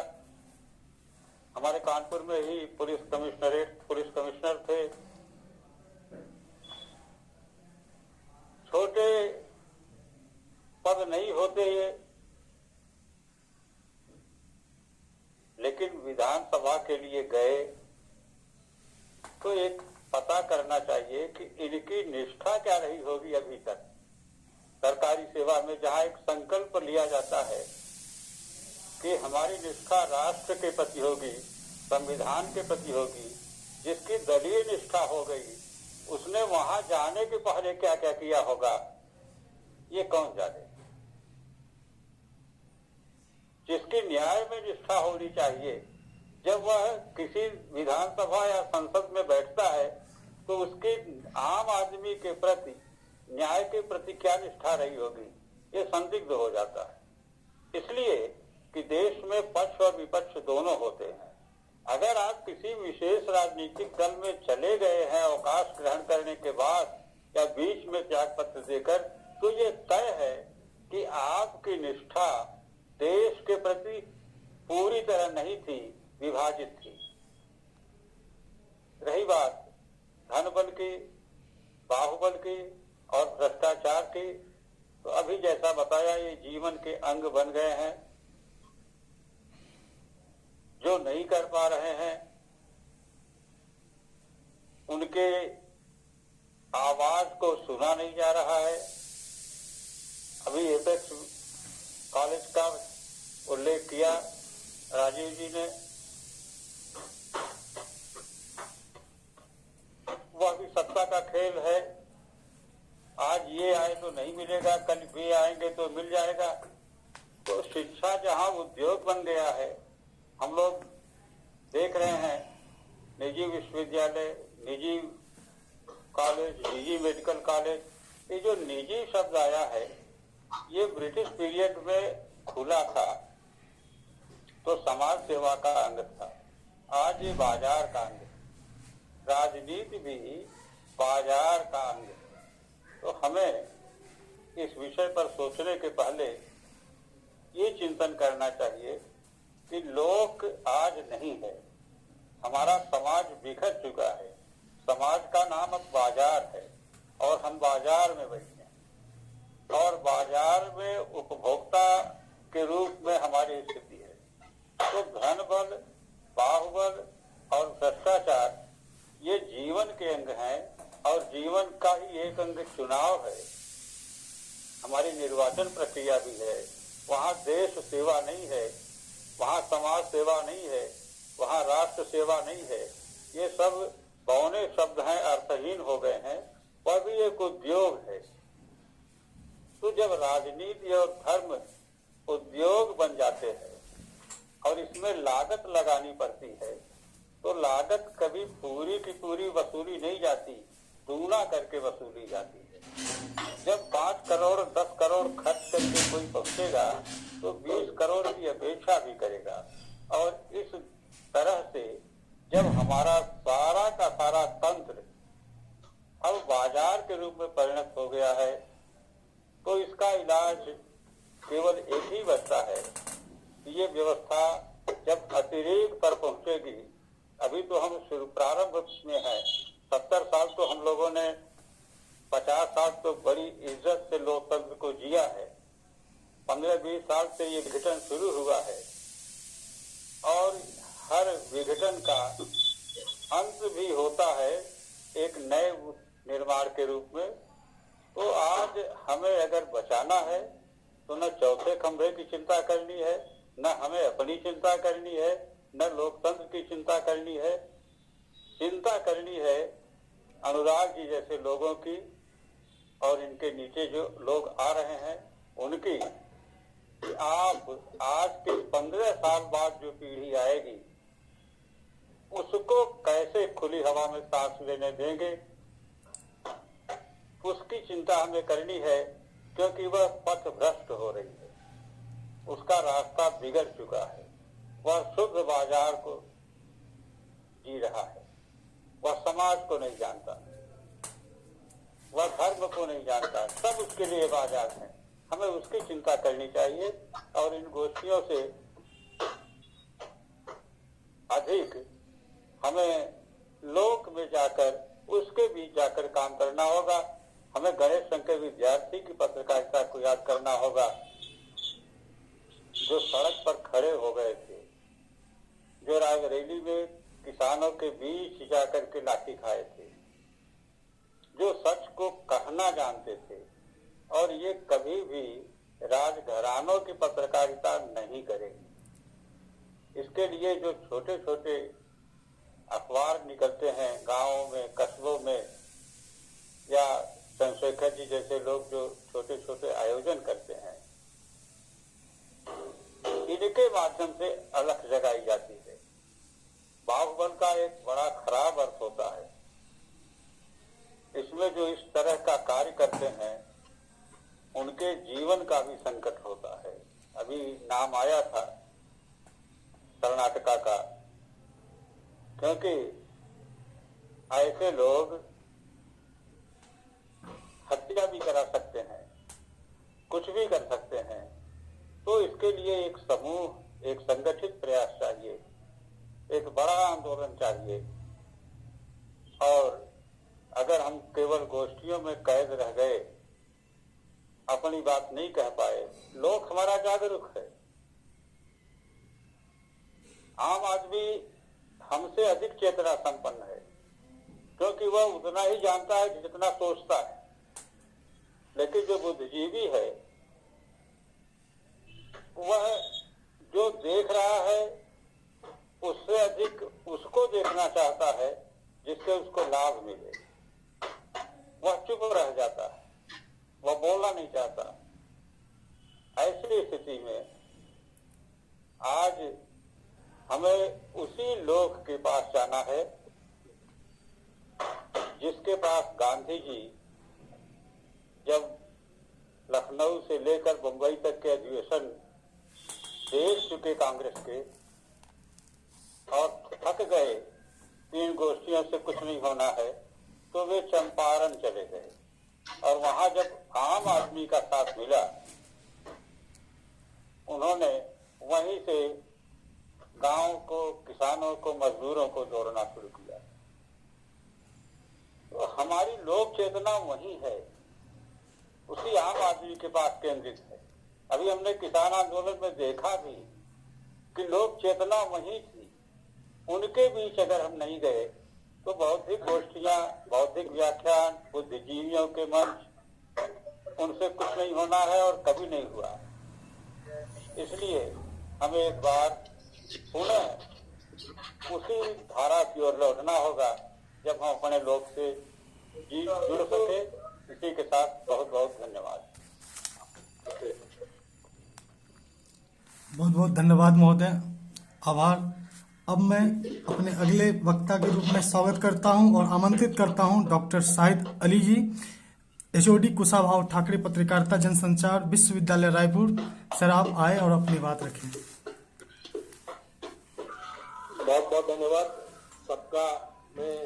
[SPEAKER 6] हमारे कानपुर में ही पुलिस कमिश्नर थे, छोटे पद नहीं होते ये, लेकिन विधानसभा के लिए गए तो एक पता करना चाहिए कि इनकी निष्ठा क्या रही होगी अभी तक सरकारी सेवा में, जहां एक संकल्प लिया जाता है कि हमारी निष्ठा राष्ट्र के प्रति होगी, संविधान के प्रति होगी। जिसकी दलीय निष्ठा हो गई, उसने वहां जाने के पहले क्या क्या किया होगा ये कौन जाने। जिसकी न्याय में निष्ठा होनी चाहिए, जब वह किसी विधानसभा या संसद में बैठता है तो उसके आम आदमी के प्रति, न्याय के प्रति क्या निष्ठा रही होगी, ये संदिग्ध हो जाता है। इसलिए कि देश में पक्ष और विपक्ष दोनों होते हैं। अगर आप किसी विशेष राजनीतिक दल में चले गए हैं अवकाश ग्रहण करने के बाद या बीच में त्याग पत्र देकर, तो ये तय है कि आपकी निष्ठा देश के प्रति पूरी तरह नहीं थी, विभाजित थी। रही बात धन बल की, बाहुबल की और भ्रष्टाचार की, तो अभी जैसा बताया ये जीवन के अंग बन गए हैं। जो नहीं कर पा रहे हैं उनके आवाज को सुना नहीं जा रहा है। अभी एपेक्स कॉलेज का उल्लेख किया राजीव जी ने, वह भी सत्ता का खेल है। आज ये आए तो नहीं मिलेगा, कल वे आएंगे तो मिल जाएगा। तो शिक्षा जहां उद्योग बन गया है, हम लोग देख रहे हैं निजी विश्वविद्यालय, निजी कॉलेज, निजी मेडिकल कॉलेज, ये जो निजी शब्द आया है ये ब्रिटिश पीरियड में खुला था तो समाज सेवा का अंग था, आज ये बाजार का अंग है। राजनीति भी बाजार का अंग है। तो हमें इस विषय पर सोचने के पहले ये चिंतन करना चाहिए कि लोक आज नहीं है, हमारा समाज बिखर चुका है। समाज का नाम अब बाजार है और हम बाजार में बैठे हैं और बाजार में उपभोक्ता के रूप में हमारी स्थिति है। तो धन बल, बाहुबल और भ्रष्टाचार ये जीवन के अंग हैं और जीवन का ही एक अंग चुनाव है, हमारी निर्वाचन प्रक्रिया भी है। वहाँ देश सेवा नहीं है, वहाँ समाज सेवा नहीं है, वहाँ राष्ट्र सेवा नहीं है। ये सब बौने शब्द हैं, अर्थहीन हो गए हैं। वह भी एक उद्योग है। तो जब राजनीति और धर्म उद्योग बन जाते हैं और इसमें लागत लगानी पड़ती है, तो लागत कभी पूरी की पूरी वसूली नहीं जाती, दूना करके वसूली जाती है। जब 5 करोड़ 10 करोड़ खर्च करके कोई पहुंचेगा तो 20 करोड़ की अपेक्षा भी करेगा। और इस तरह से जब हमारा सारा का सारा तंत्र अब बाजार के रूप में परिणत हो गया है, तो इसका इलाज केवल एक ही बचता है कि ये व्यवस्था जब अतिरेक पर पहुंचेगी। अभी तो हम शुरू प्रारंभ में है, 70 साल तो हम लोगों ने, 50 साल तो बड़ी इज्जत से लोकतंत्र को जिया है। 15-20 साल से ये विघटन शुरू हुआ है और हर विघटन का अंत भी होता है एक नए निर्माण के रूप में। तो आज हमें अगर बचाना है तो न चौथे खंभे की चिंता करनी है, न हमें अपनी चिंता करनी है, न लोकतंत्र की चिंता करनी है। चिंता करनी है अनुराग जी जैसे लोगों की और इनके नीचे जो लोग आ रहे हैं उनकी, कि आप आज के 15 साल बाद जो पीढ़ी आएगी उसको कैसे खुली हवा में सांस लेने देंगे, उसकी चिंता हमें करनी है। क्योंकि वह पथ भ्रष्ट हो रही है, उसका रास्ता बिगड़ चुका है, वह शुद्ध बाजार को जी रहा है, वह समाज को नहीं जानता, वह धर्म को नहीं जानता, सब उसके लिए बाजार है। हमें उसकी चिंता करनी चाहिए और इन गोष्ठियों से अधिक हमें लोक में जाकर, उसके बीच जाकर काम करना होगा। हमें गणेश संघ के विद्यार्थी की पत्रकारिता को याद करना होगा जो सड़क पर खड़े हो गए थे, जो रायबरेली में किसानों के बीच जाकर के लाठी खाए थे, जो सच को कहना जानते थे। और ये कभी भी राजघरानों की पत्रकारिता नहीं करेगी। इसके लिए जो छोटे छोटे अखबार निकलते हैं गांवों में, कस्बों में, या चंद्रशेखर जी जैसे लोग जो छोटे छोटे आयोजन करते हैं, इनके माध्यम से अलख जगाई जाती है बाहुबल का एक बड़ा खराब अर्थ होता है। इसमें जो इस तरह का कार्य करते हैं उनके जीवन का भी संकट होता है। अभी नाम आया था कर्नाटका का, क्योंकि ऐसे लोग हत्या भी करा सकते हैं, कुछ भी कर सकते हैं। तो इसके लिए एक समूह, एक संगठित प्रयास चाहिए, एक बड़ा आंदोलन चाहिए। और अगर हम केवल गोष्ठियों में कैद रह गए, अपनी बात नहीं कह पाए, लोग हमारा जागरूक है। आम आदमी हमसे अधिक चेतना संपन्न है, क्योंकि वह उतना ही जानता है जितना सोचता है। लेकिन जो बुद्धिजीवी है वह जो देख रहा है उससे अधिक उसको देखना चाहता है जिससे उसको लाभ मिले। वह चुप रह जाता है, वह बोलना नहीं चाहता। ऐसी स्थिति में आज हमें उसी लोक के पास जाना है जिसके पास गांधी जी जब लखनऊ से लेकर बंबई तक के अधिवेशन देख चुके कांग्रेस के और थक गए, 3 गोष्ठियों से कुछ नहीं होना है, तो वे चंपारण चले गए। और वहां जब आम आदमी का साथ मिला, उन्होंने वहीं से गांव को, किसानों को, मजदूरों को जोड़ना शुरू किया। तो हमारी लोक चेतना वही है, उसी आम आदमी के पास केंद्रित है। अभी हमने किसान आंदोलन में देखा भी कि लोक चेतना वही थी। उनके बीच अगर हम नहीं गए तो बौद्धिक गोष्ठियां, बौद्धिक व्याख्यान, बुद्धिजीवियों के मंच, उनसे कुछ नहीं होना है और कभी नहीं हुआ। इसलिए हमें एक बार पुनः उसी धारा की ओर लौटना होगा जब हम अपने लोग से जुड़ सके। इसी के साथ बहुत बहुत धन्यवाद।
[SPEAKER 1] बहुत बहुत धन्यवाद महोदय, आभार। अब मैं अपने अगले वक्ता के रूप में स्वागत करता हूं और आमंत्रित करता हूं डॉक्टर शाहिद अली जी, एचओडी कुशाभाऊ ठाकरे पत्रकारिता जनसंचार विश्वविद्यालय रायपुर। सर आप आए और अपनी बात रखें।
[SPEAKER 7] बहुत बहुत धन्यवाद सबका। मैं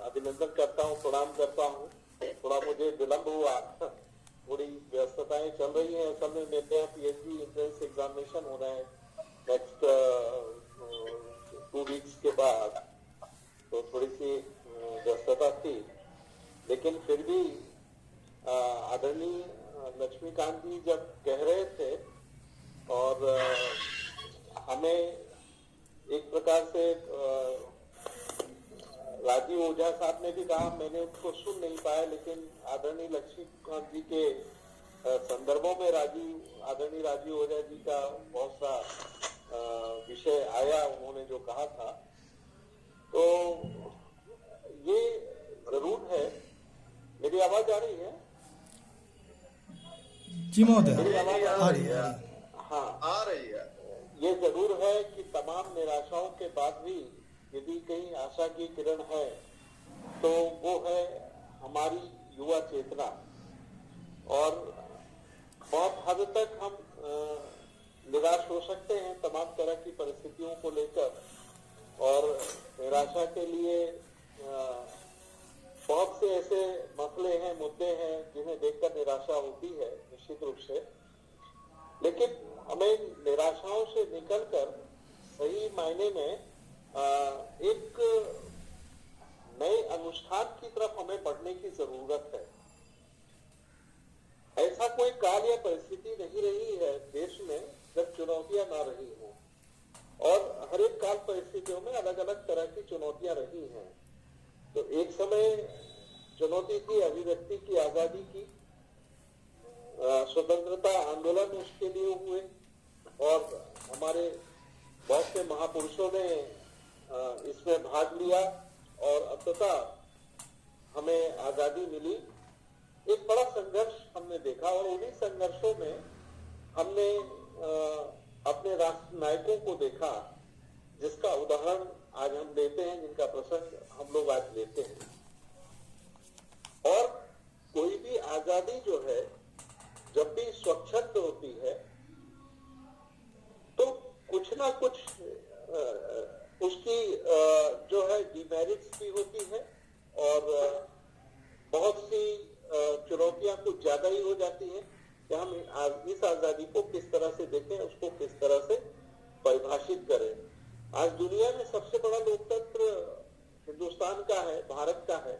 [SPEAKER 7] अभिनंदन करता हूं, प्रणाम करता हूं। थोड़ा मुझे विलंब हुआ, थोड़ी व्यस्तताएं चल रही हैं। असल में मेरे यहाँ पीएचडी एंट्रेंस एग्जामिनेशन हो रहे हैं नेक्स्ट 2 वीक्स के बाद, तो थोड़ी सी व्यस्तता थी। लेकिन फिर भी आदरणीय लक्ष्मीकांत जी जब कह रहे थे और हमें एक प्रकार से राजीव ओझा साहब ने भी कहा, मैंने उसको सुन नहीं पाया, लेकिन आदरणीय लक्ष्मीकांत जी के संदर्भों में आदरणीय राजीव ओझा जी का बहुत सा विषय आया, उन्होंने जो कहा था। तो ये जरूर है। मेरी आवाज आ रही है?
[SPEAKER 1] जी महोदय,
[SPEAKER 7] मेरी आवाज
[SPEAKER 1] आ रही है।
[SPEAKER 7] हाँ,
[SPEAKER 4] आ रही है।
[SPEAKER 7] ये जरूर है कि तमाम निराशाओं के बाद भी यदि कहीं आशा की किरण है तो वो है हमारी युवा चेतना। और बहुत हद तक हम निराश हो सकते हैं तमाम तरह की परिस्थितियों को लेकर, और निराशा के लिए बहुत से ऐसे मसले हैं, मुद्दे हैं जिन्हें देखकर निराशा होती है निश्चित रूप से। लेकिन हमें निराशाओं से निकलकर सही मायने में एक नए अनुष्ठान की तरफ हमें बढ़ने की जरूरत है। ऐसा कोई काल या परिस्थिति नहीं रही है देश में जब चुनौतियां ना रही हो, और हर एक काल परिस्थितियों में अलग अलग तरह की चुनौतियां रही हैं। तो एक समय चुनौती थी अभिव्यक्ति की आजादी की, स्वतंत्रता आंदोलन उसके लिए हुए, और हमारे बहुत से महापुरुषों ने इसमें भाग लिया, और अंततः हमें आजादी मिली। एक बड़ा संघर्ष हमने देखा, और उन्हीं संघर्षों में हमने अपने राष्ट्र नायकों को देखा, जिसका उदाहरण आज हम लेते हैं, जिनका प्रसंग हम लोग आज लेते हैं। और कोई भी आजादी जो है जब भी स्वच्छंद होती है तो कुछ ना कुछ उसकी जो है डिमेरिट्स भी होती है और बहुत सी चुनौतियां कुछ ज्यादा ही हो जाती है कि हम इस आजादी को किस तरह से देखें, उसको किस तरह से परिभाषित करें। आज दुनिया में सबसे बड़ा लोकतंत्र हिंदुस्तान का है, भारत का है,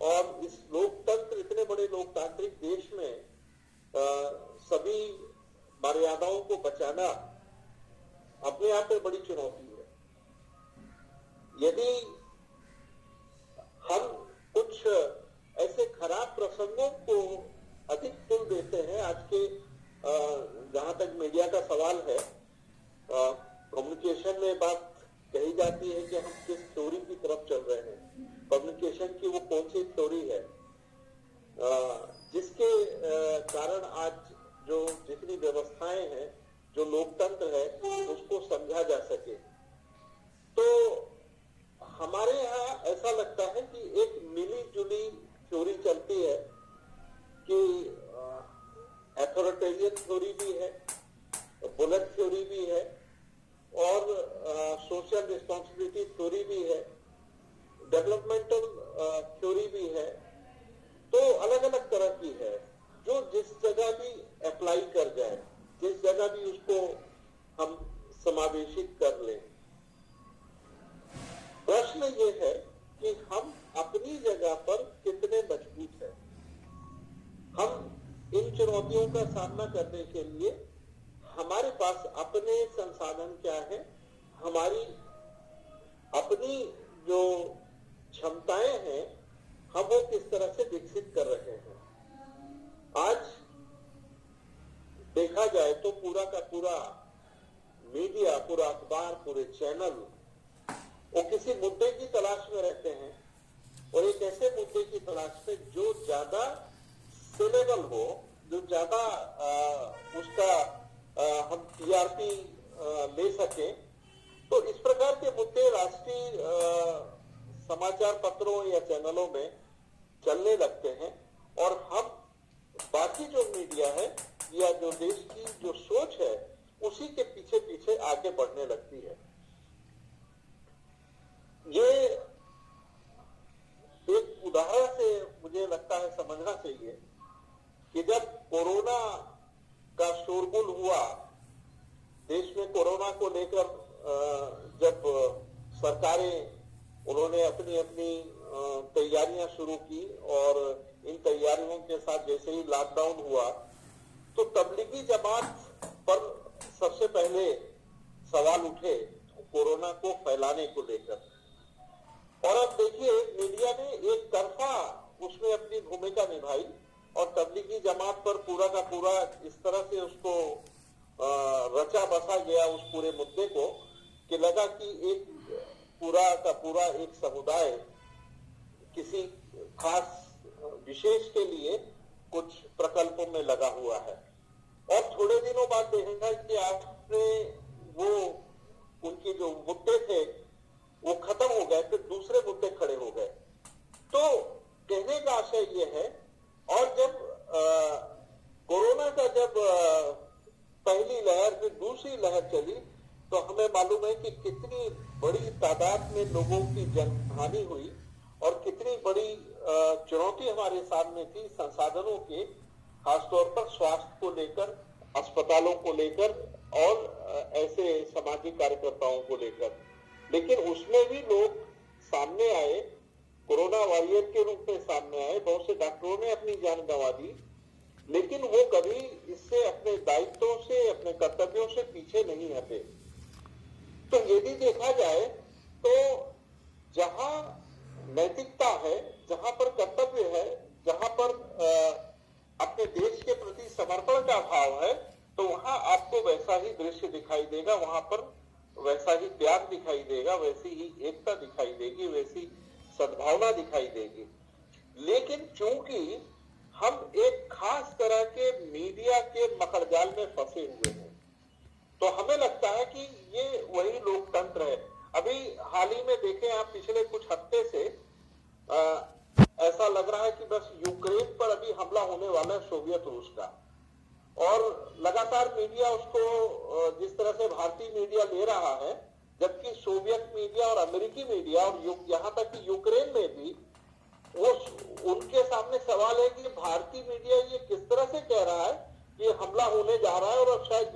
[SPEAKER 7] और इस लोकतंत्र, इतने बड़े लोकतांत्रिक देश में सभी मर्यादाओं को बचाना अपने आप में बड़ी चुनौती है। यदि हम कुछ ऐसे खराब प्रसंगों को अधिक तुल देते हैं, आज के जहां तक मीडिया का सवाल है, कम्युनिकेशन में बात कही जाती है कि हम किस थ्योरी की तरफ चल रहे हैं, कम्युनिकेशन की वो कौन सी थ्योरी है जिसके कारण आज जो जितनी व्यवस्थाएं हैं, जो लोकतंत्र है, उसको समझा जा सके। तो हमारे यहाँ ऐसा लगता है कि एक मिली जुली थ्योरी चलती है कि अथॉरिटेरियन थ्योरी भी है, बुलेट थ्योरी भी है और सोशल रिस्पॉन्सिबिलिटी थ्योरी भी है, डेवलपमेंटल थ्योरी भी है। तो अलग अलग तरह की है, जो जिस जगह भी अप्लाई कर जाए, जिस जगह भी उसको हम समावेशित कर लें। प्रश्न ये है कि हम अपनी जगह पर कितने मजबूत हैं। हम इन चुनौतियों का सामना करने के लिए हमारे पास अपने संसाधन क्या है, हमारी अपनी जो क्षमताएं हैं, हम वो किस तरह से विकसित कर रहे हैं। आज देखा जाए तो पूरा का पूरा मीडिया, पूरा अखबार, पूरे चैनल वो किसी मुद्दे की तलाश में रहते हैं और एक ऐसे मुद्दे की तलाश में जो ज्यादा सेलेबल हो, जो ज्यादा उसका हम टीआरपी ले सके। तो इस प्रकार के मुद्दे राष्ट्रीय समाचार पत्रों या चैनलों में चलने लगते हैं और हम बाकी जो मीडिया है या जो देश की जो सोच है उसी के पीछे पीछे आगे बढ़ने लगती है। ये एक उदाहरण से मुझे लगता है समझना चाहिए कि जब कोरोना का शोरगुल हुआ, देश में कोरोना को लेकर जब सरकारें उन्होंने अपनी अपनी तैयारियां शुरू की और इन तैयारियों के साथ जैसे ही लॉकडाउन हुआ तो तबलीगी जमात पर सबसे पहले सवाल उठे कोरोना को फैलाने को लेकर। और अब देखिए मीडिया ने एक तरफा उसमें अपनी भूमिका निभाई और तबलीगी जमात पर पूरा का पूरा इस तरह से उसको रचा बसा गया उस पूरे मुद्दे को कि लगा कि एक पूरा का पूरा एक समुदाय किसी खास विशेष के लिए कुछ प्रकल्पों में लगा हुआ है। और थोड़े दिनों बाद देखा कि आपने वो उनके जो मुद्दे थे वो खत्म हो गए, फिर दूसरे मुद्दे खड़े हो गए। तो कहने का आशय ये है, और जब कोरोना का जब पहली लहर फिर दूसरी लहर चली तो हमें मालूम है कि कितनी बड़ी तादाद में लोगों की जनहानि हुई और कितनी बड़ी चुनौती हमारे सामने थी संसाधनों के, खासतौर पर स्वास्थ्य को लेकर, अस्पतालों को लेकर और ऐसे सामाजिक कार्यकर्ताओं को लेकर। लेकिन उसमें भी लोग सामने आए, कोरोना वॉरियर के रूप में सामने आए। बहुत से डॉक्टरों ने अपनी जान गंवा दी, लेकिन वो कभी इससे अपने दायित्वों से, अपने कर्तव्यों से पीछे नहीं हटे। तो यदि देखा जाए तो जहां नैतिकता है, जहां पर कर्तव्य है, जहां पर अपने देश के प्रति समर्पण का भाव है, तो वहां आपको वैसा ही दृश्य दिखाई देगा, वहां पर वैसा ही त्याग दिखाई देगा, वैसी ही एकता दिखाई देगी, वैसी सद्भावना दिखाई देगी। लेकिन चूंकि हम एक खास तरह के मीडिया के मकड़जाल में फंसे हुए हैं, तो हमें लगता है कि ये वही लोकतंत्र है। अभी हाल ही में देखें आप पिछले कुछ हफ्ते से ऐसा लग रहा है कि बस यूक्रेन पर अभी हमला होने वाला है सोवियत रूस का, और लगातार मीडिया उसको जिस तरह से भारतीय मीडिया ले रहा है, जबकि सोवियत मीडिया और अमेरिकी मीडिया और यहाँ तक कि यूक्रेन में भी वो उनके सामने सवाल है कि भारतीय मीडिया ये किस तरह से कह रहा है कि हमला होने जा रहा है और अब शायद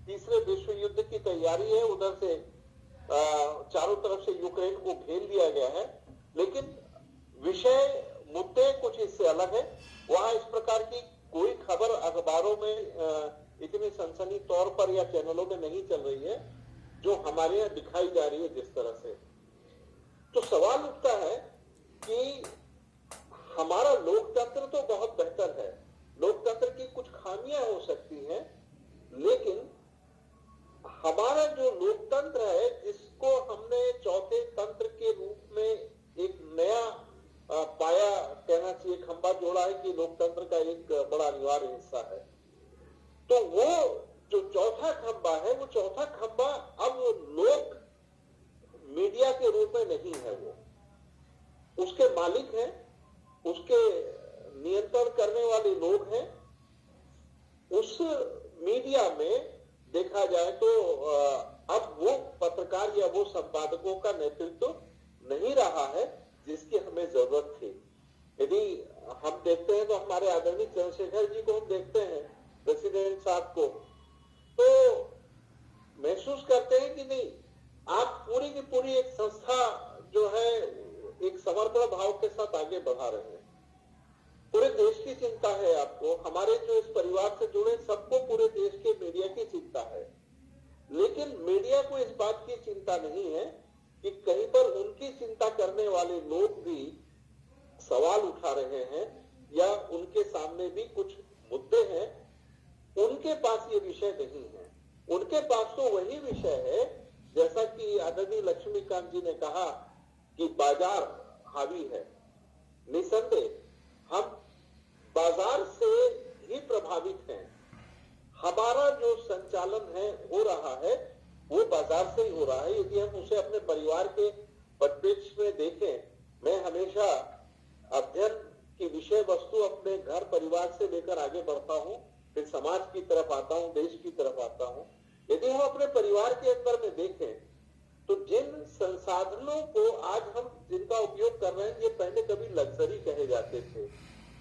[SPEAKER 7] तीसरे विश्व युद्ध की तैयारी है, उधर से चारों तरफ से यूक्रेन को घेर लिया गया है, लेकिन विषय मुद्दे कुछ इससे अलग है। वहां इस प्रकार की कोई खबर अखबारों में इतनी सनसनी तौर पर या चैनलों में नहीं चल रही है जो हमारे यहाँ दिखाई जा रही है जिस तरह से। तो सवाल उठता है कि हमारा लोकतंत्र तो बहुत बेहतर है, लोकतंत्र की कुछ खामियां हो सकती हैं, लेकिन हमारा जो लोकतंत्र है जिसको हमने चौथे तंत्र के रूप में एक नया पाया कहना चाहिए, खंबा जोड़ा है कि लोकतंत्र का एक बड़ा अनिवार्य हिस्सा है, तो वो जो चौथा खंबा है वो चौथा खंबा अब लोक मीडिया के रूप में नहीं है, वो उसके मालिक हैं, उसके नियंत्रण करने वाले लोग हैं। उस मीडिया में देखा जाए तो अब वो पत्रकार या वो संपादकों का नेतृत्व नहीं रहा है जिसकी हमें जरूरत थी। यदि हम देखते हैं तो हमारे आदरणीय चंद्रशेखर जी को हम देखते हैं, प्रेसिडेंट साहब को, तो महसूस करते हैं कि नहीं, आप पूरी की पूरी एक संस्था जो है एक समर्पण भाव के साथ आगे बढ़ा रहे हैं। पूरे देश की चिंता है आपको, हमारे जो इस परिवार से जुड़े सबको पूरे देश के मीडिया की चिंता है, लेकिन मीडिया को इस बात की चिंता नहीं है कि कहीं पर उनकी चिंता करने वाले लोग भी सवाल उठा रहे हैं या उनके सामने भी कुछ मुद्दे हैं, उनके पास ये विषय नहीं है। उनके पास तो वही विषय है जैसा कि आदरणीय लक्ष्मीकांत जी ने कहा कि बाजार हावी है। निसंदेह हम बाजार से ही प्रभावित हैं, हमारा जो संचालन है हो रहा है वो बाजार से ही हो रहा है। यदि हम उसे अपने परिवार के परिप्रेक्ष्य में देखें, मैं हमेशा अध्ययन की विषय वस्तु अपने घर परिवार से लेकर आगे बढ़ता हूँ, फिर समाज की तरफ आता हूँ, देश की तरफ आता हूँ। यदि हम अपने परिवार के अंदर में देखें तो जिन संसाधनों को आज हम जिनका उपयोग कर रहे हैं, ये पहले कभी लग्जरी कहे जाते थे।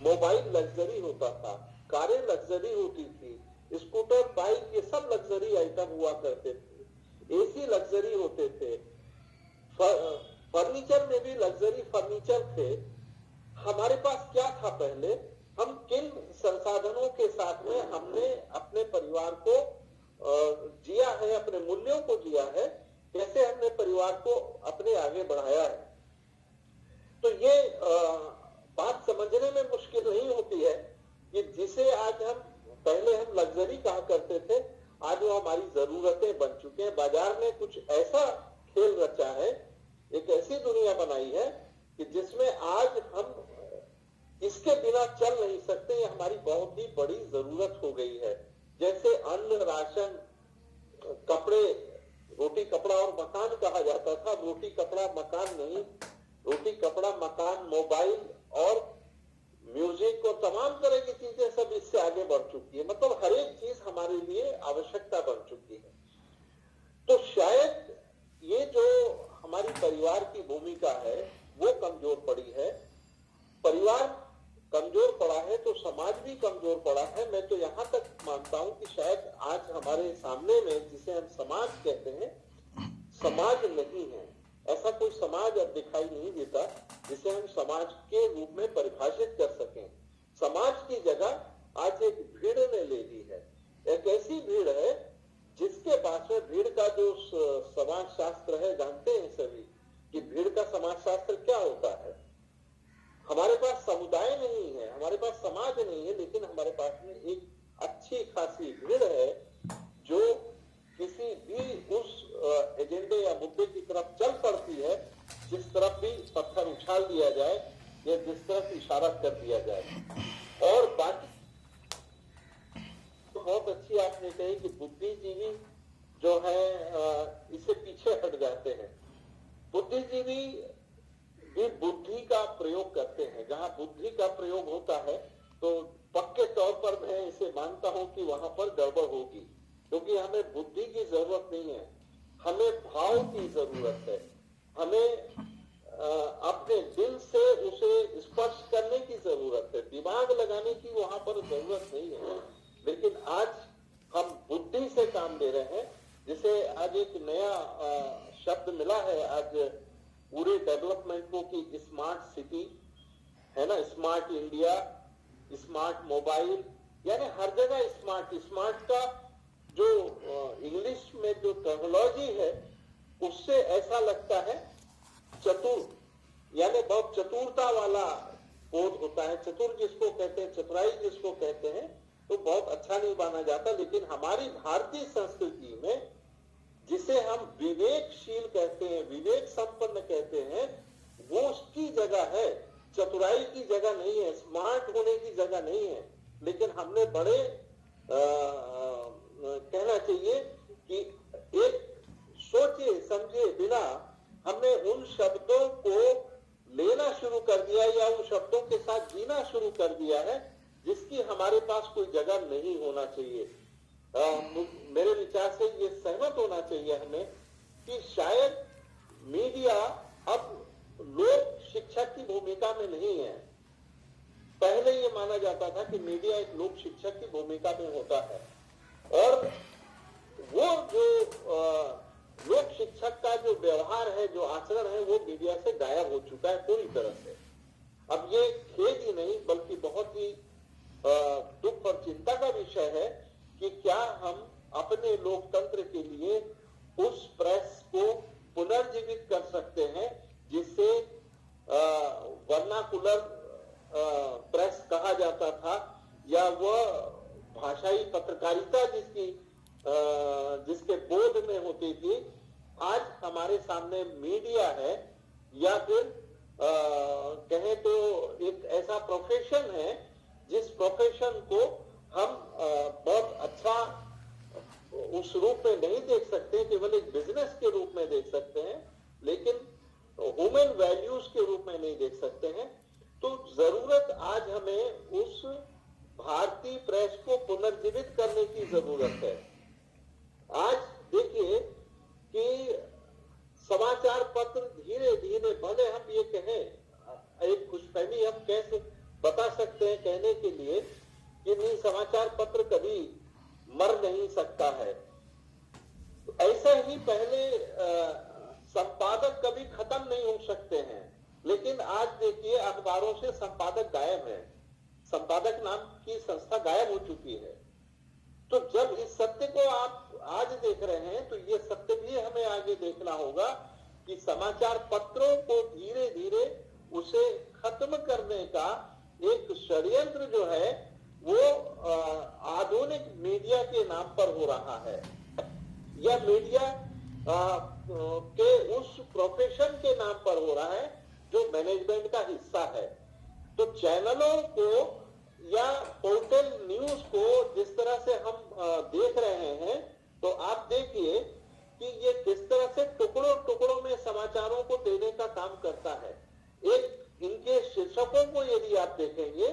[SPEAKER 7] मोबाइल लग्जरी होता था, कारें लग्जरी होती थी, स्कूटर, बाइक, ये सब लग्जरी आइटम हुआ करते थे, एसी लग्जरी होते थे, फर्नीचर में भी लग्जरी फर्नीचर थे। हमारे पास क्या था पहले, हम किन संसाधनों के साथ में हमने अपने परिवार को जिया है, अपने मूल्यों को जिया है, कैसे हमने परिवार को अपने आगे बढ़ाया है। तो ये बात समझने में मुश्किल नहीं होती है कि जिसे आज हम पहले हम लग्जरी कहा करते थे, आज वो हमारी जरूरतें बन चुके हैं। बाजार ने कुछ ऐसा खेल रचा है, एक ऐसी दुनिया बनाई है कि जिसमें आज हम इसके बिना चल नहीं सकते, ये हमारी बहुत ही बड़ी जरूरत हो गई है। जैसे अन्न, राशन, कपड़े, रोटी कपड़ा और मकान कहा जाता था, रोटी कपड़ा मकान नहीं, रोटी कपड़ा मकान, मोबाइल और म्यूजिक और तमाम तरह की चीजें सब इससे आगे बढ़ चुकी है। मतलब हर एक चीज हमारे लिए आवश्यकता बन चुकी है। तो शायद ये जो हमारी परिवार की भूमिका है वो कमजोर पड़ी है। परिवार कमजोर पड़ा है तो समाज भी कमजोर पड़ा है। मैं तो यहाँ तक मानता हूँ कि शायद आज हमारे सामने में जिसे हम समाज कहते हैं, समाज नहीं है। ऐसा कोई समाज अब दिखाई नहीं देता जिसे हम समाज के रूप में परिभाषित कर सकें। समाज की जगह आज एक भीड़ ने ले ली है। एक ऐसी भीड़ है जिसके पास में भीड़ का जो समाज शास्त्र है, जानते हैं सभी कि भीड़ का समाज शास्त्र क्या होता है। हमारे पास समुदाय नहीं है, हमारे पास समाज नहीं है, लेकिन हमारे पास में एक अच्छी खासी भीड़ है जो किसी भी उस एजेंडे या मुद्दे की तरफ चल पड़ती है जिस तरफ भी पत्थर उछाल दिया जाए या जिस तरफ इशारा कर दिया जाए। और बाकी तो बहुत अच्छी आपने कही कि बुद्धिजीवी जो है इससे पीछे हट जाते हैं। तो बुद्धिजीवी भी बुद्धि का प्रयोग करते हैं। जहां बुद्धि का प्रयोग होता है तो पक्के तौर पर मैं इसे मानता हूं कि वहां पर गड़बड़ होगी, क्योंकि हमें बुद्धि की जरूरत नहीं है, हमें भाव की जरूरत है। हमें अपने दिल से उसे स्पर्श करने की जरूरत है, दिमाग लगाने की वहां पर जरूरत नहीं है। लेकिन आज हम बुद्धि से काम ले रहे हैं, जिसे आज एक नया शब्द मिला है आज पूरे डेवलपमेंट को कि स्मार्ट सिटी है ना, स्मार्ट इंडिया, स्मार्ट मोबाइल, यानी हर जगह स्मार्ट। स्मार्ट का जो इंग्लिश में जो टर्मिनोलॉजी है उससे ऐसा लगता है चतुर, यानी बहुत चतुरता वाला बोध होता है। चतुर जिसको कहते हैं, चतुराई जिसको कहते हैं, तो बहुत अच्छा नहीं माना जाता। लेकिन हमारी भारतीय संस्कृति में जिसे हम विवेकशील कहते हैं, विवेक संपन्न कहते हैं, वो उसकी जगह है, चतुराई की जगह नहीं है, स्मार्ट होने की जगह नहीं है। लेकिन हमने बड़े कहना चाहिए कि एक सोचे समझे बिना हमने उन शब्दों को लेना शुरू कर दिया या उन शब्दों के साथ जीना शुरू कर दिया है जिसकी हमारे पास कोई जगह नहीं होना चाहिए। मेरे विचार से ये सहमत होना चाहिए हमें कि शायद मीडिया अब लोक शिक्षक की भूमिका में नहीं है। पहले ये माना जाता था कि मीडिया एक लोक शिक्षक की भूमिका में होता है, और वो जो लोक शिक्षक का जो व्यवहार है, जो आचरण है, वो मीडिया से गायब हो चुका है पूरी तरह से। अब ये खेद ही नहीं बल्कि बहुत ही दुख और चिंता का विषय है कि क्या हम अपने लोकतंत्र के लिए उस प्रेस को पुनर्जीवित कर सकते हैं जिससे वर्नाकुलर प्रेस कहा जाता था, या वह भाषाई पत्रकारिता जिसके बोध में होती थी। आज हमारे सामने मीडिया है, या फिर कहें तो एक ऐसा प्रोफेशन है जिस प्रोफेशन को हम बहुत अच्छा उस रूप में नहीं देख सकते, केवल एक बिजनेस के रूप में देख सकते हैं, लेकिन ह्यूमन वैल्यूज के रूप में नहीं देख सकते हैं। तो जरूरत आज हमें उस भारतीय प्रेस को पुनर्जीवित करने की जरूरत है। आज देखिए कि समाचार पत्र धीरे धीरे, भले हम ये कहें, एक खुशफहमी हम कैसे बता सकते हैं कहने के लिए कि नहीं, समाचार पत्र कभी मर नहीं सकता है। तो ऐसा ही पहले संपादक कभी खत्म नहीं हो सकते हैं, लेकिन आज देखिए अखबारों से संपादक गायब है, संपादक नाम की संस्था गायब हो चुकी है। तो जब इस सत्य को आप आज देख रहे हैं तो ये सत्य भी हमें आगे देखना होगा कि समाचार पत्रों को धीरे धीरे उसे खत्म करने का एक षड्यंत्र जो है वो आधुनिक मीडिया के नाम पर हो रहा है, या मीडिया के उस प्रोफेशन के नाम पर हो रहा है जो मैनेजमेंट का हिस्सा है। तो चैनलों को या पोर्टल न्यूज को जिस तरह से हम देख रहे हैं, तो आप देखिए कि ये किस तरह से टुकड़ों टुकड़ों में समाचारों को देने का काम करता है। एक इनके शीर्षकों को यदि आप देखेंगे,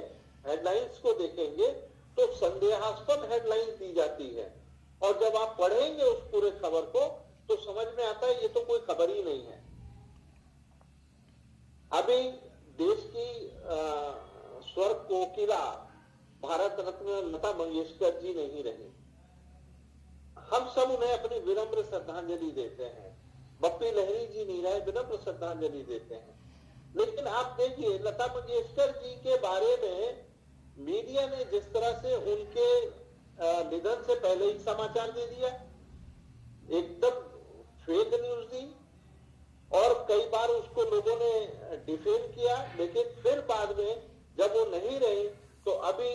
[SPEAKER 7] हेडलाइंस को देखेंगे, तो संदेहास्पद हेडलाइंस दी जाती है, और जब आप पढ़ेंगे उस पूरे खबर को तो समझ में आता है ये तो कोई खबर ही नहीं है। अभी देश की स्वर कोकिला भारत रत्न लता मंगेशकर जी नहीं रही, हम सब उन्हें अपनी विनम्र श्रद्धांजलि देते हैं। बप्पी लहरी जी नहीं रहे, विनम्र श्रद्धांजलि देते हैं। लेकिन आप देखिए लता मंगेशकर जी के बारे में मीडिया ने जिस तरह से उनके निधन से पहले ही समाचार दे दिया, एकदम फेक न्यूज दी, और कई बार उसको लोगों ने डिफेम किया। लेकिन फिर बाद में जब वो नहीं रही तो अभी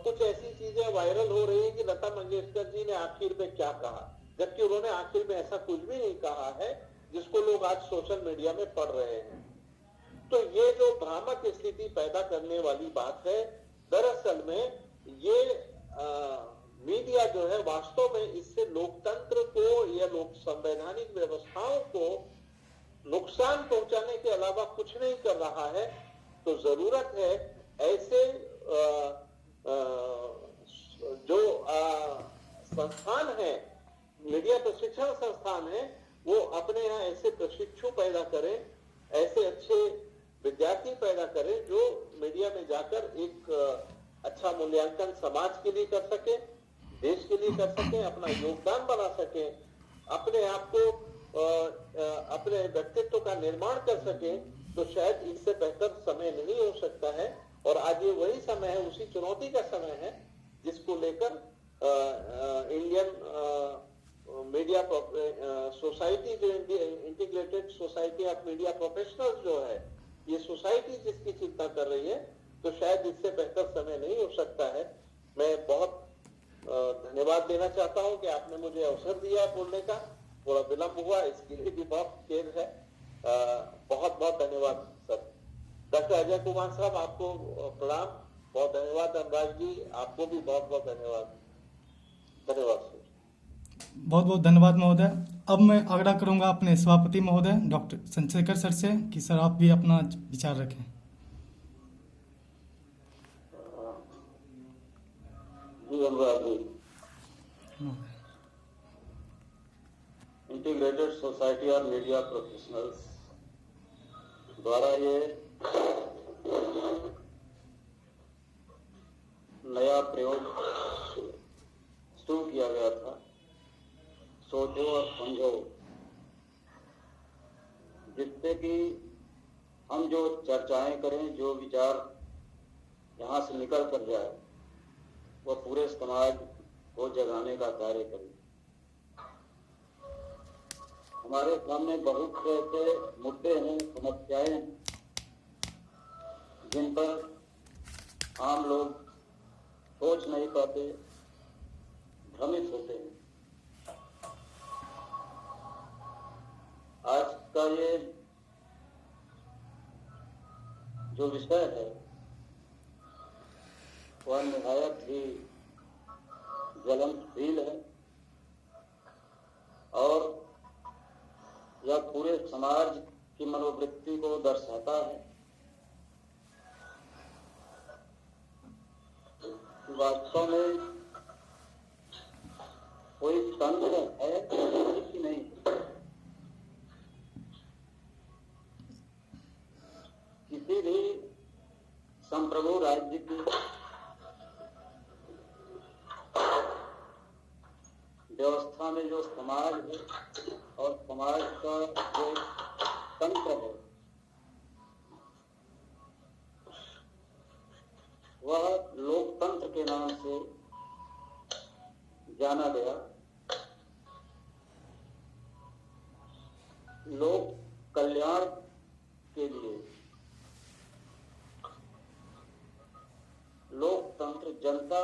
[SPEAKER 7] कुछ ऐसी चीजें वायरल हो रही है कि लता मंगेशकर जी ने आखिर में क्या कहा, जबकि उन्होंने आखिर में ऐसा कुछ भी नहीं कहा है जिसको लोग आज सोशल मीडिया में पढ़ रहे हैं। तो ये जो भ्रामक स्थिति पैदा करने वाली बात है, दरअसल में ये मीडिया जो है वास्तव में इससे लोकतंत्र को या लोक संवैधानिक व्यवस्थाओं को नुकसान पहुंचाने के अलावा कुछ नहीं कर रहा है, तो जरूरत है ऐसे जो संस्थान है, मीडिया प्रशिक्षण संस्थान है, वो अपने यहाँ ऐसे प्रशिक्षु पैदा करें, ऐसे अच्छे विद्यार्थी पैदा करें जो मीडिया में जाकर एक अच्छा मूल्यांकन समाज के लिए कर सके, देश के लिए कर सके, अपना योगदान बना सके, अपने आप को अपने व्यक्तित्व का निर्माण कर सके। तो शायद इससे बेहतर समय नहीं हो सकता है। और आज ये वही समय है, उसी चुनौती का समय है जिसको लेकर इंडियन मीडिया सोसाइटी, जो integrated society of media professionals जो है, ये सोसाइटी जिसकी चिंता कर रही है, तो शायद इससे बेहतर समय नहीं हो सकता है। मैं बहुत धन्यवाद देना चाहता हूं कि आपने मुझे अवसर दिया बोलने का। थोड़ा विलंब हुआ, इसके लिए भी बहुत खेद है। बहुत बहुत धन्यवाद सर। डॉक्टर अजय कुमार साहब, आपको प्रणाम, बहुत धन्यवाद। अनुराग जी, आपको भी बहुत बहुत धन्यवाद। धन्यवाद सर।
[SPEAKER 1] बहुत बहुत धन्यवाद महोदय। अब मैं आग्रह करूंगा अपने सभापति महोदय डॉक्टर चंद्रशेखर सर से कि सर आप भी अपना विचार रखें।
[SPEAKER 6] जी Anurag ji, integrated society of media professionals द्वारा ये नया प्रयोग शुरू किया गया था, सोचो और समझो, जिससे कि हम जो चर्चाएं करें, जो विचार यहाँ से निकल कर जाए, वह पूरे समाज को जगाने का कार्य करें। हमारे सामने बहुत से ऐसे मुद्दे हैं, समस्याएं हैं, जिन पर आम लोग सोच नहीं पाते, भ्रमित होते हैं। आज का ये जो विषय है वह निहायत ही ज्वलंतशील है और यह पूरे समाज की मनोवृत्ति को दर्शाता है। वास्तव में कोई तंत्र है कि नहीं, किसी भी संप्रभु राज्य की व्यवस्था में जो समाज है और समाज का जो तंत्र है, वह लोकतंत्र के नाम से जाना गया। लोक कल्याण के लिए लोकतंत्र, जनता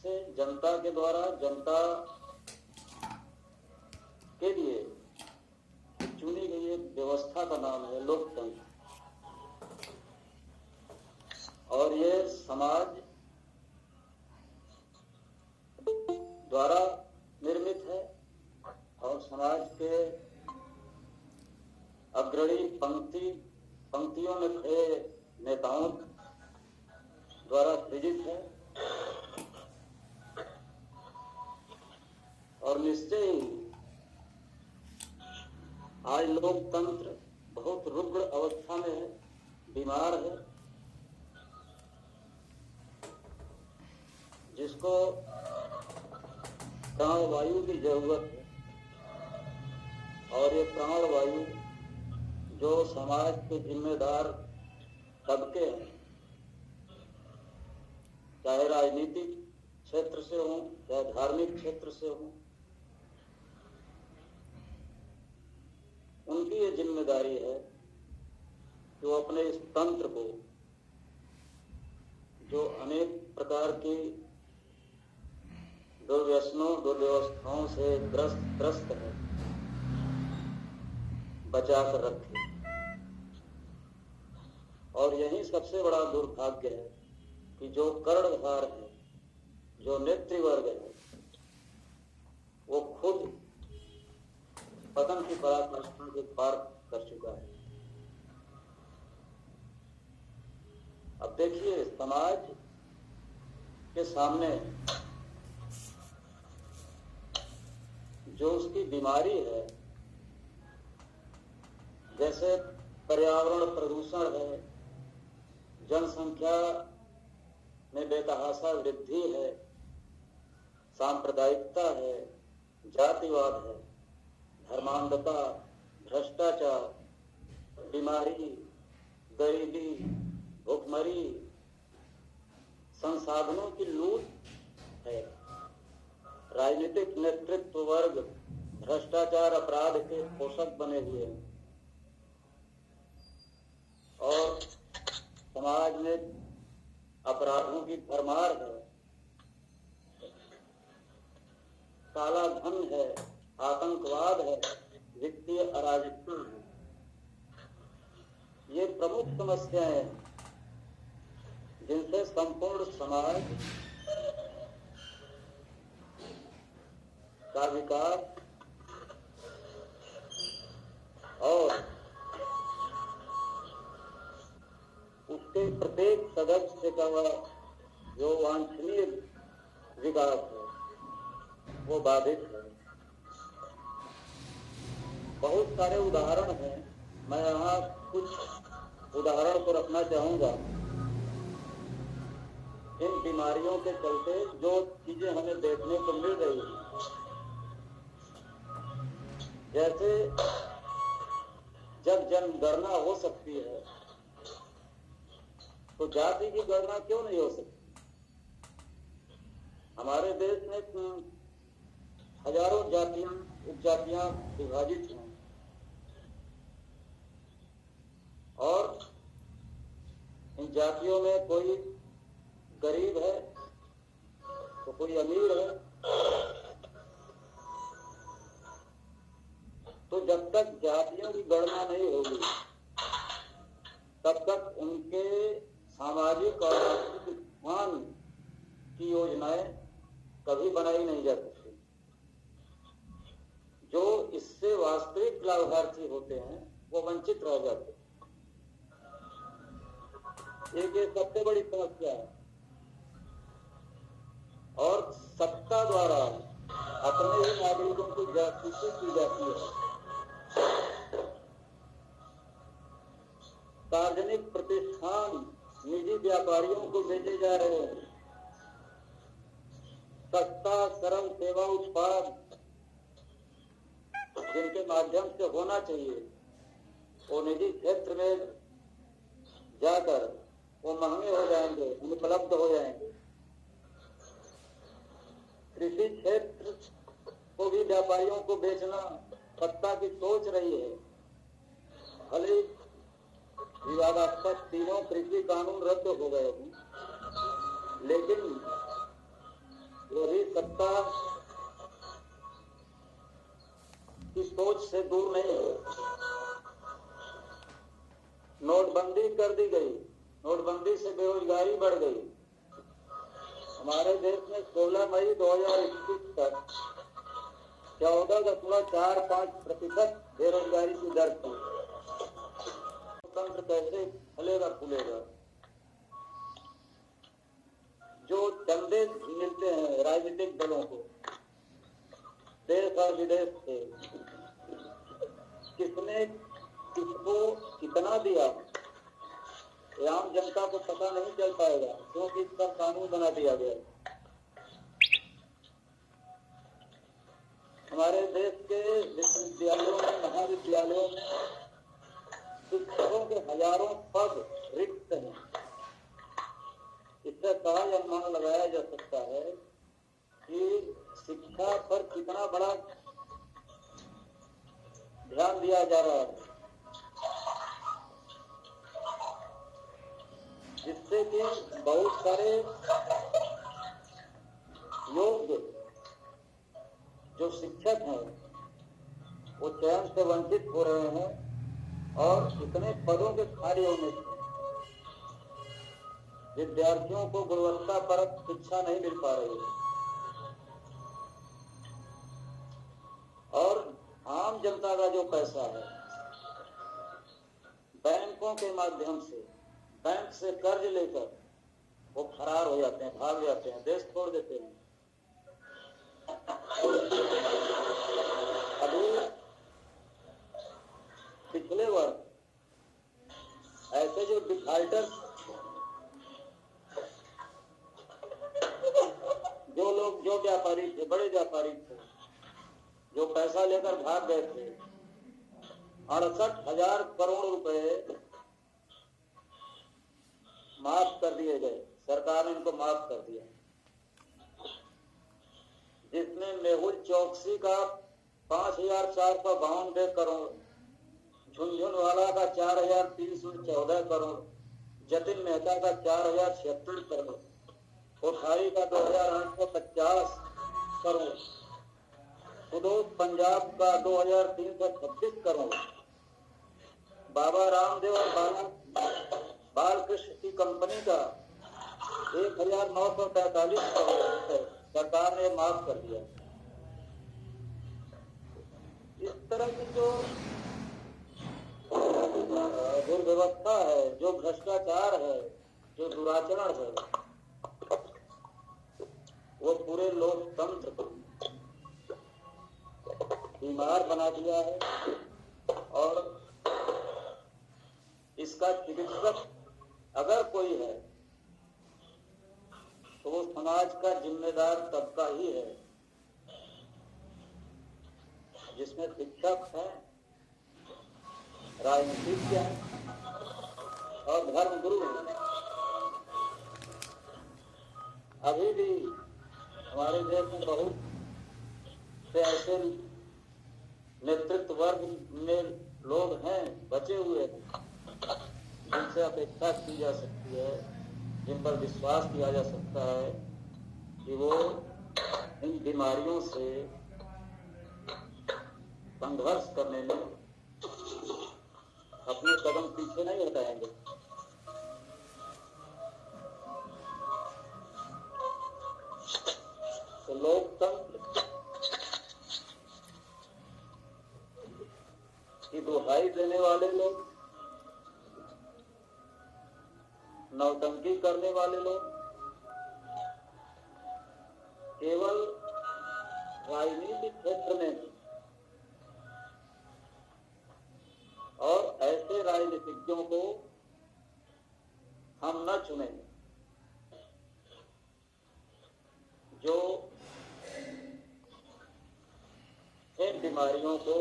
[SPEAKER 6] से, जनता के द्वारा, जनता के लिए चुनी गई एक व्यवस्था का नाम है लोकतंत्र। और ये समाज द्वारा निर्मित है और समाज के अग्रणी पंक्तियों में खड़े नेताओं द्वारा सृजित है। और निश्चय ही आज लोकतंत्र बहुत रुग्ण अवस्था में है, बीमार है, जिसको प्राणवायु की जरूरत है। और ये प्राणवायु जो समाज के जिम्मेदार तबके हैं, चाहे राजनीतिक क्षेत्र से हो, चाहे धार्मिक क्षेत्र से हो, उनकी ये जिम्मेदारी है कि वो अपने इस तंत्र को, जो अनेक प्रकार की दुर्व्यसनों, दुर्व्यवस्थाओं से ग्रस्त है, बचा कर रखे। और यही सबसे बड़ा दुर्भाग्य है कि जो कर्णधार है, जो नेतृवर्ग है, वो खुद पतन की पराकाष्ठा के पार
[SPEAKER 8] कर चुका है। अब देखिए, समाज के सामने जो उसकी बीमारी है, जैसे पर्यावरण प्रदूषण है, जनसंख्या में बेतहाशा वृद्धि है, सांप्रदायिकता है, जातिवाद है, धर्मांधता, भ्रष्टाचार, बीमारी, गरीबी, भुखमरी, संसाधनों की लूट है, राजनीतिक नेतृत्व वर्ग भ्रष्टाचार अपराध के पोषक बने हुए हैं और समाज में अपराधों की भरमार है, काला धन है, आतंकवाद है, वित्तीय अराजकता है। ये प्रमुख समस्याएं हैं जिनसे संपूर्ण समाज का विकास और उसके प्रत्येक सदस्य का जो वांछनीय विकास है वो बाधित है। बहुत सारे उदाहरण हैं, मैं यहाँ कुछ उदाहरण को रखना चाहूंगा। इन बीमारियों के चलते जो चीजें हमें देखने को मिल रही हैं, जैसे जब जनगणना हो सकती है तो जाति की गणना क्यों नहीं हो सकती? हमारे देश में हजारों जातियां, उपजातियां विभाजित हैं और इन जातियों में कोई गरीब है तो कोई अमीर है। तो जब तक जातियों की गणना नहीं होगी तब तक उनके सामाजिक और आर्थिक उत्थान की योजनाएं कभी बनाई नहीं जा सकती। जो इससे वास्तविक लाभार्थी होते हैं वो वंचित रह जाते हैं। ये सबसे बड़ी समस्या है और सत्ता द्वारा अपने ही नागरिकों की जासूसी की जाती है। सार्वजनिक प्रतिष्ठान निजी व्यापारियों को बेचे जा रहे हैं। सस्ता सरल सेवा उत्पाद जिनके माध्यम से होना चाहिए वो निजी क्षेत्र में जाकर वो महंगे हो जाएंगे, उपलब्ध हो जाएंगे। कृषि क्षेत्र को भी व्यापारियों को बेचना सत्ता की सोच रही है। भले विवादास्पद तीनों कृषि कानून रद्द हो गए हैं, लेकिन वही सत्ता की सोच से दूर नहीं है। नोटबंदी कर दी गई, नोटबंदी से बेरोजगारी बढ़ गई। हमारे देश में 16 मई 2021 तक 14.45% बेरोजगारी की दर थी। तंत्र कैसे फलेगा फूलेगा? जो चंदे मिलते हैं राजनीतिक दलों को देश और विदेश से, किसने किसको कितना दिया आम जनता को पता नहीं चल पाएगा, क्योंकि इसका कानून बना दिया गया। हमारे देश के विश्वविद्यालयों में, महाविद्यालयों में शिक्षकों के हजारों पद रिक्त हैं। इससे सहज अनुमान लगाया जा सकता है कि शिक्षा पर कितना बड़ा ध्यान दिया जा रहा है, जिससे कि बहुत सारे योग्य जो शिक्षक हैं वो चयन से वंचित हो रहे हैं और इतने पदों के खाली होने से विद्यार्थियों को गुणवत्तापरक शिक्षा नहीं मिल पा रही है और आम जनता का जो पैसा है बैंकों के माध्यम से बैंक से कर्ज लेकर वो फरार हो जाते हैं, भाग जाते हैं, देश छोड़ देते हैं। अभी पिछले वर्ष ऐसे जो डिफाल्टर्स, जो लोग, जो व्यापारी थे, बड़े व्यापारी थे, जो पैसा लेकर भाग गए थे, 68,000 करोड़ रुपए माफ कर दिए गए। सरकार ने इनको माफ कर दिया, जिसमें मेहुल चौकसी का 5,492 करोड़, झुनझुनवाला का 4,314 करोड़, जतिन मेहता का 4,076 करोड़, कोठारी का 2,850 करोड़, सुदोष पंजाब का 2,326 करोड़, बाबा रामदेव और बालकृष्ण की कंपनी का 1,943 करोड़ सरकार ने माफ कर दिया। इस तरह की जो दुर्व्यवस्था है, जो भ्रष्टाचार है, जो दुराचरण है, वो पूरे लोकतंत्र को बीमार बना दिया है। और इसका चिकित्सक अगर कोई है तो वो समाज का जिम्मेदार तबका ही है, जिसमें शिक्षक है, राजनीतिज्ञ है और धर्मगुरु है। अभी भी हमारे देश में बहुत से ऐसे नेतृत्व वर्ग में लोग हैं बचे हुए, जिनसे अपेक्षा की जा सकती है, जिन पर विश्वास किया जा सकता है कि वो इन बीमारियों से संघर्ष करने में अपने कदम पीछे नहीं हटाएंगे। तो लोकतंत्र की दुहाई देने वाले लोग, नौटंकी करने वाले लोग केवल राजनीतिक क्षेत्र में और ऐसे राजनीतिज्ञों को हम न चुनेंगे जो इन बीमारियों को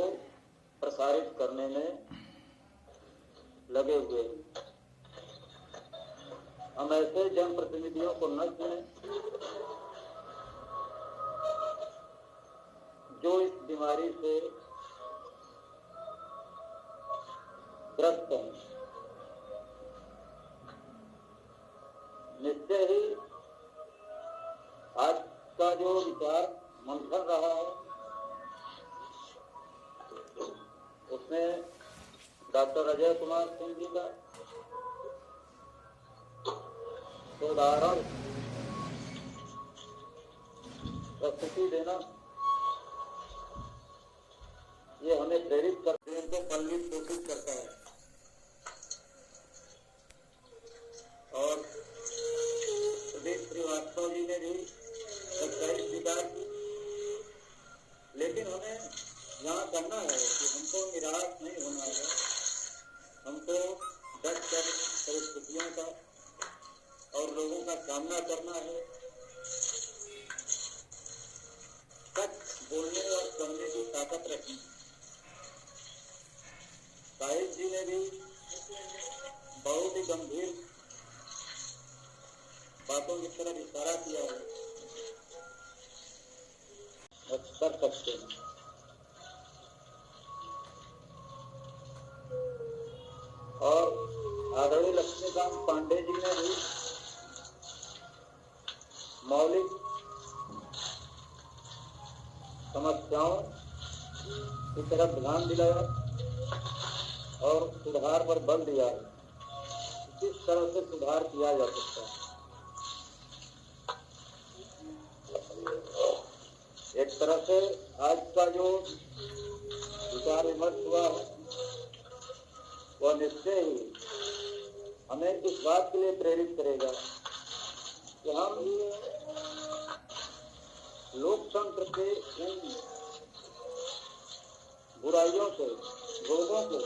[SPEAKER 8] प्रसारित करने में लगे हुए हैं। हम ऐसे जनप्रतिनिधियों को न चुनें जो इस बीमारी से ग्रस्त हैं। निश्चय ही आज का जो विचार मंथन रहा है उसमें डॉक्टर अजय कुमार सिंह जी का उदाहरण प्रस्तुति देना, ये हमें प्रेरित करते हैं, तो फलित कोशिश करता है। और प्रदीप श्रीवास्तव जी ने भी सच्चाई स्वीकार की, लेकिन हमें यहाँ करना है कि हमको निराश नहीं होना है, हमको डट कर परिस्थितियों का और लोगों का सामना करना है। सच बोलने और करने की ताकत रखनी। साहिब जी ने भी बहुत ही गंभीर बातों की तरफ इशारा किया है, कर सकते हैं। और आदरणीय लक्ष्मीकांत पांडे जी ने भी मौलिक समस्याओं की तरफ ध्यान दिलाया और सुधार पर बल दिया है। किस तरह से सुधार किया जा सकता है। एक तरह से आज का जो विचार विमर्श हुआ है वह निश्चय ही हमें इस बात के लिए प्रेरित करेगा कि हम लोकतंत्र के इन बुराइयों से, रोगों को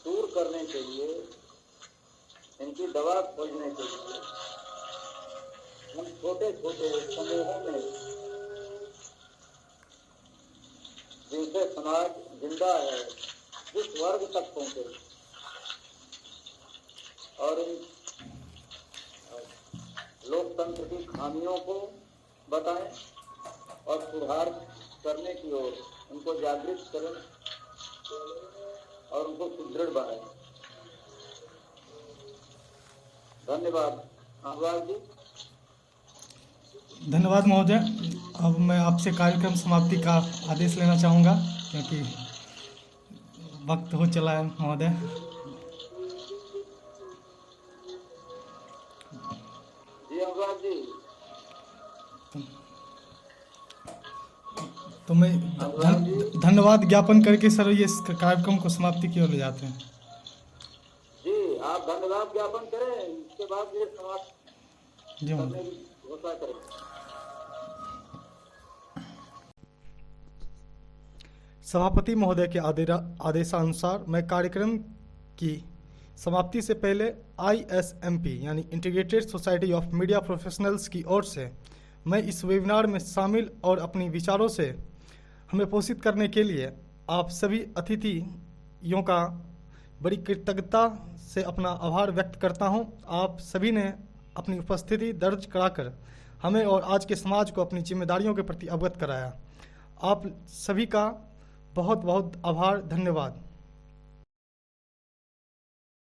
[SPEAKER 8] दूर करने के लिए, इनकी दवा खोजने के लिए हम छोटे छोटे समूहों में जिनसे समाज जिंदा है जिस वर्ग तक पहुंचे और इन लोकतंत्र की खामियों को बताएं और सुधार करने की ओर उनको जागृत करें और उनको सुदृढ़ बनाएं। धन्यवाद। अनुराग जी।
[SPEAKER 1] धन्यवाद महोदय। अब मैं आपसे कार्यक्रम समाप्ति का आदेश लेना चाहूँगा क्योंकि वक्त हो चला है महोदय।
[SPEAKER 8] जी अनुराग जी।
[SPEAKER 1] तो मैं धन्यवाद ज्ञापन करके सर ये कार्यक्रम को समाप्ति की ओर ले जाते हैं।
[SPEAKER 8] जी आप धन्यवाद ज्ञापन करें, इसके बाद ये समाप्त
[SPEAKER 1] जी
[SPEAKER 8] करने की घोषणा करें।
[SPEAKER 1] सभापति महोदय के आदेशानुसार मैं कार्यक्रम की समाप्ति से पहले ISMP यानी integrated society of media professionals की ओर से मैं इस वेबिनार में शामिल और अपनी विचारों से हमें पोषित करने के लिए आप सभी अतिथियों का बड़ी कृतज्ञता से अपना आभार व्यक्त करता हूं। आप सभी ने अपनी उपस्थिति दर्ज कराकर हमें और आज के समाज को अपनी जिम्मेदारियों के प्रति अवगत कराया। आप सभी का बहुत बहुत आभार, धन्यवाद।